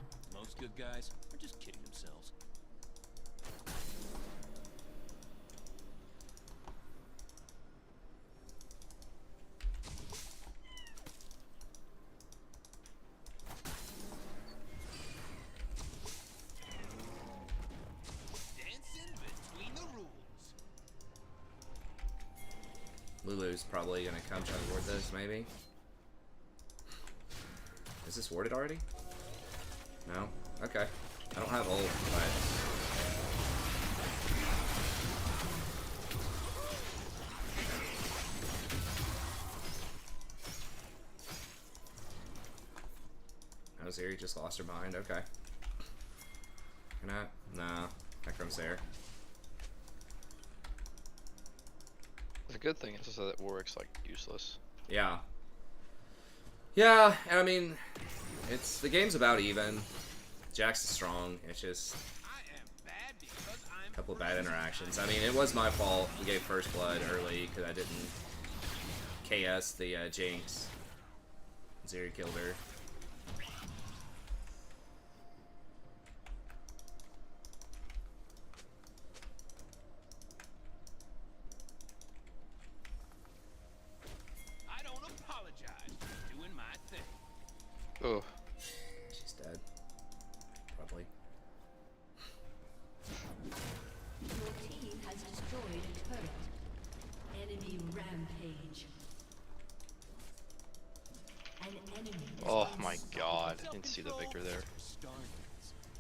Most good guys are just kidding themselves. Dancing between the rules.
Lulu's probably gonna come try to ward this, maybe. Is this warded already? No? Okay. I don't have ult, but... Oh, Zeri just lost her mind, okay. Can I? Nah. Hecarim's there.
good thing is that Warwick's like useless.
Yeah. Yeah, and I mean, the game's about even. Jax is strong. It's just
I am bad because I'm
a couple of bad interactions. I mean, it was my fault. We gave first blood early because I didn't KS the Jinx. Zeri killed her.
I don't apologize for doing my thing.
Oh,
She's dead. Probably.
Your team has destroyed a turret. Enemy rampage. An enemy.
oh my God! Didn't see the Victor there.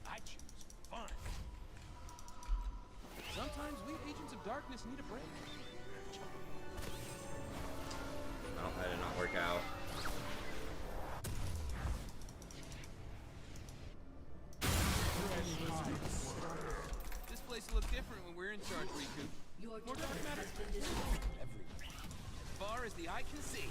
I choose fun. Sometimes we agents of darkness need a break.
No, that did not work out.
This place will look different when we're in charge, Riku.
Your
More
turret
dark matter
has been destroyed.
everywhere. As far as the eye can see.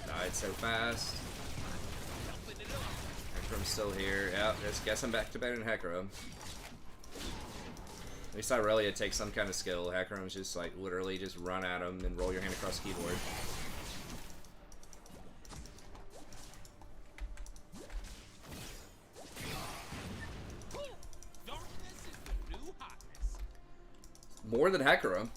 Died so fast. Hecarim's still here. Yep, just guess I'm back to better than Hecarim. At least Irelia takes some kind of skill. Hecarim's just like literally just run at him and roll your hand across the keyboard.
Darkness is the new hotness.
More than Hecarim.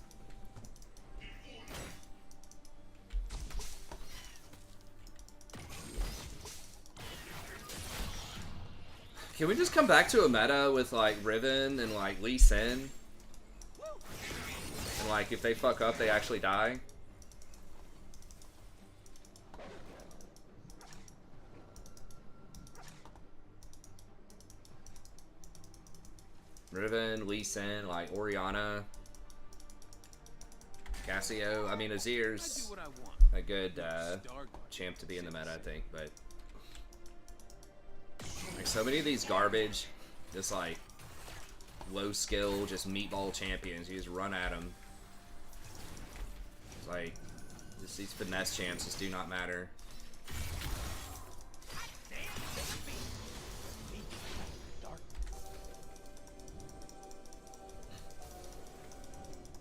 Can we just come back to a meta with like Riven and like Lee Sin? And like if they fuck up, they actually die? Riven, Lee Sin, like Orianna, Cassio. I mean,
I
Azir's
do what I want.
a good
Starguard.
champ to be in the meta, I think, but like so many of these garbage, just like low skill, just meatball champions, you just run at them. It's like just these finesse champs just do not matter.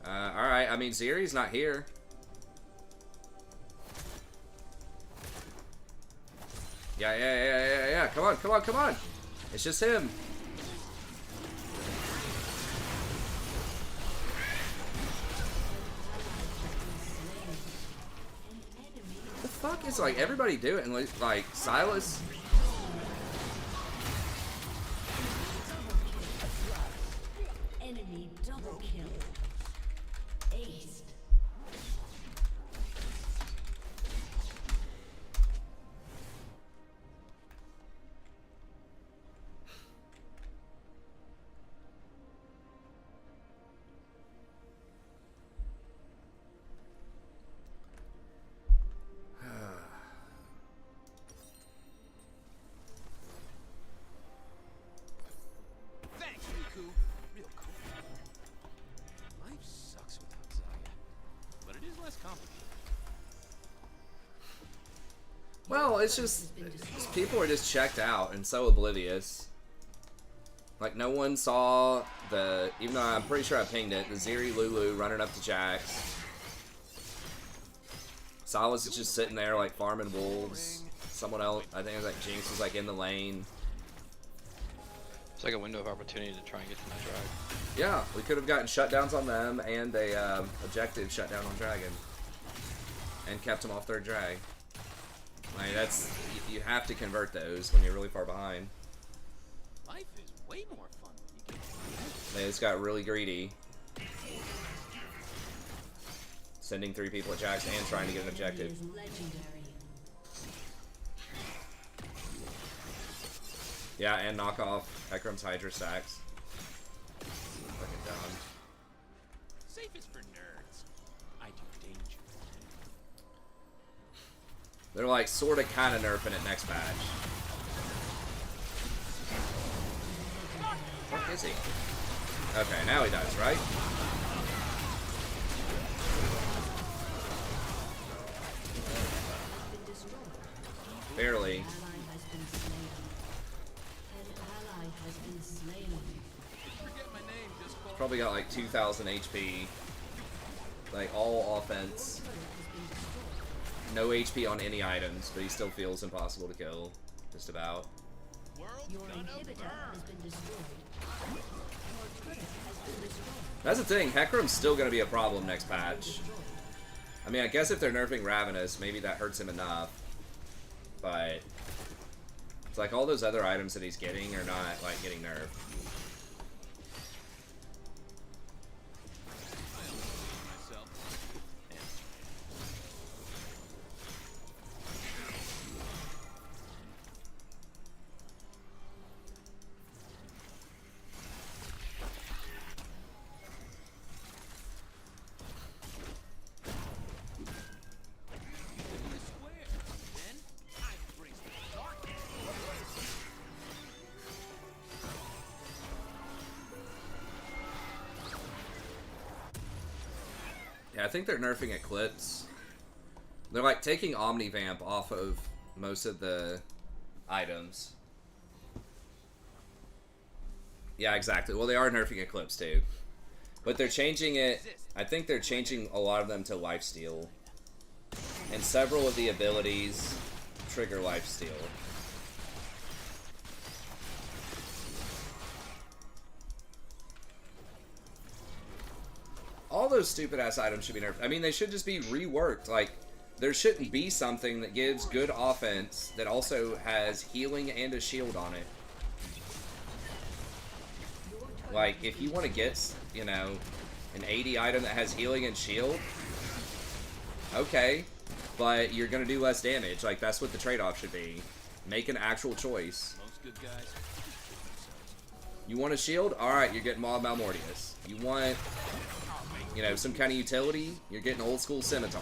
Alright, I mean, Zeri's not here. Yeah. Come on. It's just him. The fuck is like everybody doing? Like Silas?
Enemy double kill. Aced.
Thanks, Riku. Real cool. Life sucks without Zaya, but it is less complicated.
Well, it's just people are just checked out and so oblivious. Like no one saw even though I'm pretty sure I pinged it, the Zeri Lulu running up to Jax. Silas is just sitting there like farming wolves. Someone else, I think it was like Jinx, was like in the lane.
It's like a window of opportunity to try and get to my drag.
Yeah, we could have gotten shutdowns on them and a objective shutdown on Dragon, and kept them off their drag. Like that's you have to convert those when you're really far behind.
Life is way more fun when you get
They just got really greedy, sending 3 people at Jax and trying to get an objective.
Is legendary.
Yeah, and knock off Hecarim's Hydra stacks. Fucking dumb.
safe is for nerds. I do danger.
They're like sort of kind of nerfing it next patch. Where is he? Okay, now he does, right? Barely.
Ally has been slain. An ally has been slain.
Forget my name, just call
Probably got like 2,000 HP. Like all offense. No HP on any items, but he still feels impossible to kill. Just about.
Your inhibitor has been destroyed. Your turret has been destroyed.
That's the thing, Hecarim's still going to be a problem next patch. I mean, I guess if they're nerfing Ravenous, maybe that hurts him enough. But it's like all those other items that he's getting are not like getting nerfed.
myself. In the square. Then I embrace the darkness.
Yeah, I think they're nerfing Eclipse. They're like taking Omnivamp off of most of the items. Yeah, exactly. Well, they are nerfing Eclipse too. But they're changing it. I think they're changing a lot of them to Lifesteal. And several of the abilities trigger Lifesteal. All those stupid ass items should be nerfed. I mean, they should just be reworked. Like, there shouldn't be something that gives good offense that also has healing and a shield on it. Like, if you want to get, you know, an 80 item that has healing and shield, okay, but you're going to do less damage. Like, that's what the trade-off should be. Make an actual choice.
Most good guys.
You want a shield? Alright, you're getting Maul Malmortius. You want, you know, some kind of utility? You're getting old school Scimitar.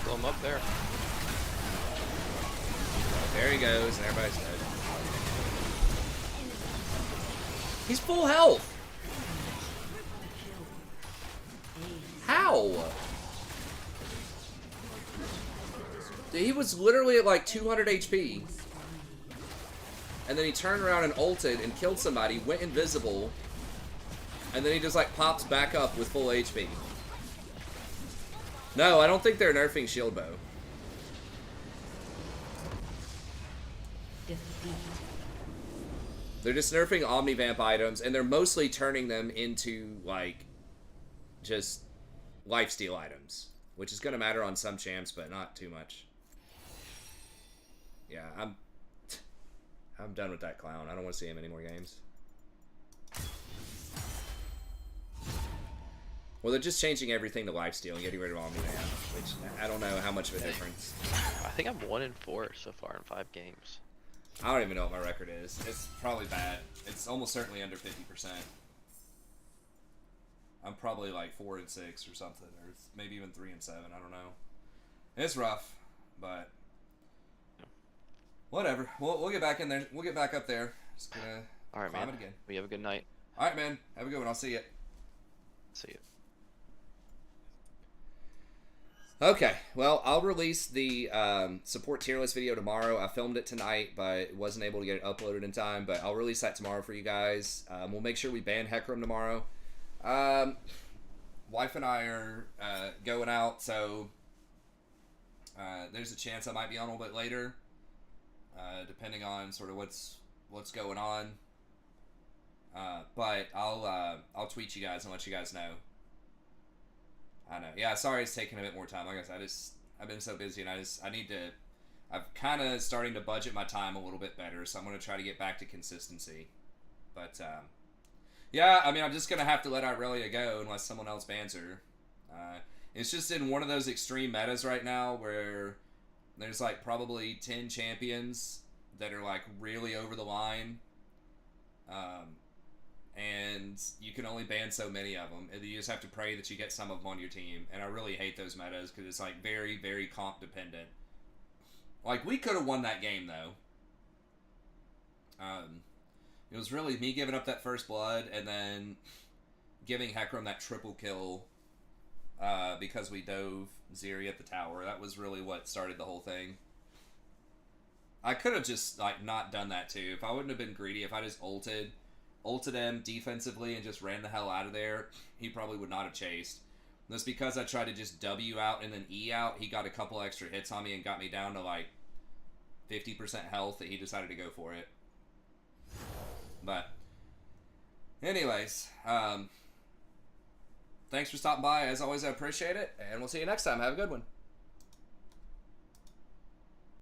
Blow him up there.
There he goes, and everybody's dead. He's full health! How? Dude, he was literally at like 200 HP. And then he turned around and ulted and killed somebody, went invisible, and then he just like pops back up with full HP. No, I don't think they're nerfing Shield Bow.
Defeat.
They're just nerfing Omnivamp items, and they're mostly turning them into, like, just lifesteal items. Which is going to matter on some champs, but not too much. Yeah, I'm done with that clown. I don't want to see him any more games. Well, they're just changing everything to lifesteal and getting rid of Omnivamp, which I don't know how much of a difference.
I think I'm 1-4 so far in 5 games.
I don't even know what my record is. It's probably bad. It's almost certainly under 50%. I'm probably like 4-6 or something, or maybe even 3-7. I don't know. It's rough, but whatever. We'll get back in there. We'll get back up there. Just gonna
All right,
climb
man.
it again.
We have a good night.
All right, man. Have a good one. I'll see you.
See you.
Okay, well, I'll release the support tier list video tomorrow. I filmed it tonight, but wasn't able to get it uploaded in time, but I'll release that tomorrow for you guys. We'll make sure we ban Hecarim tomorrow. Wife and I are going out, so there's a chance I might be on a little bit later, depending on sort of what's going on. But I'll tweet you guys and let you guys know. I know. Yeah, sorry it's taking a bit more time. Like I said, I've been so busy, and I'm kind of starting to budget my time a little bit better, so I'm going to try to get back to consistency. But, yeah, I mean, I'm just going to have to let Aurelia go unless someone else bans her. It's just in one of those extreme metas right now where there's, like, probably 10 champions that are, like, really over the line. And you can only ban so many of them, and you just have to pray that you get some of them on your team. And I really hate those metas because it's like very, very comp dependent. Like, we could have won that game though. It was really me giving up that first blood and then giving Hecarim that triple kill because we dove Zeri at the tower. That was really what started the whole thing. I could have just like not done that too. If I wouldn't have been greedy, if I just ulted him defensively and just ran the hell out of there, he probably would not have chased. That's because I tried to just W out and then E out. He got a couple extra hits on me and got me down to like 50% health that he decided to go for it. But anyways, thanks for stopping by. As always, I appreciate it, and we'll see you next time. Have a good one.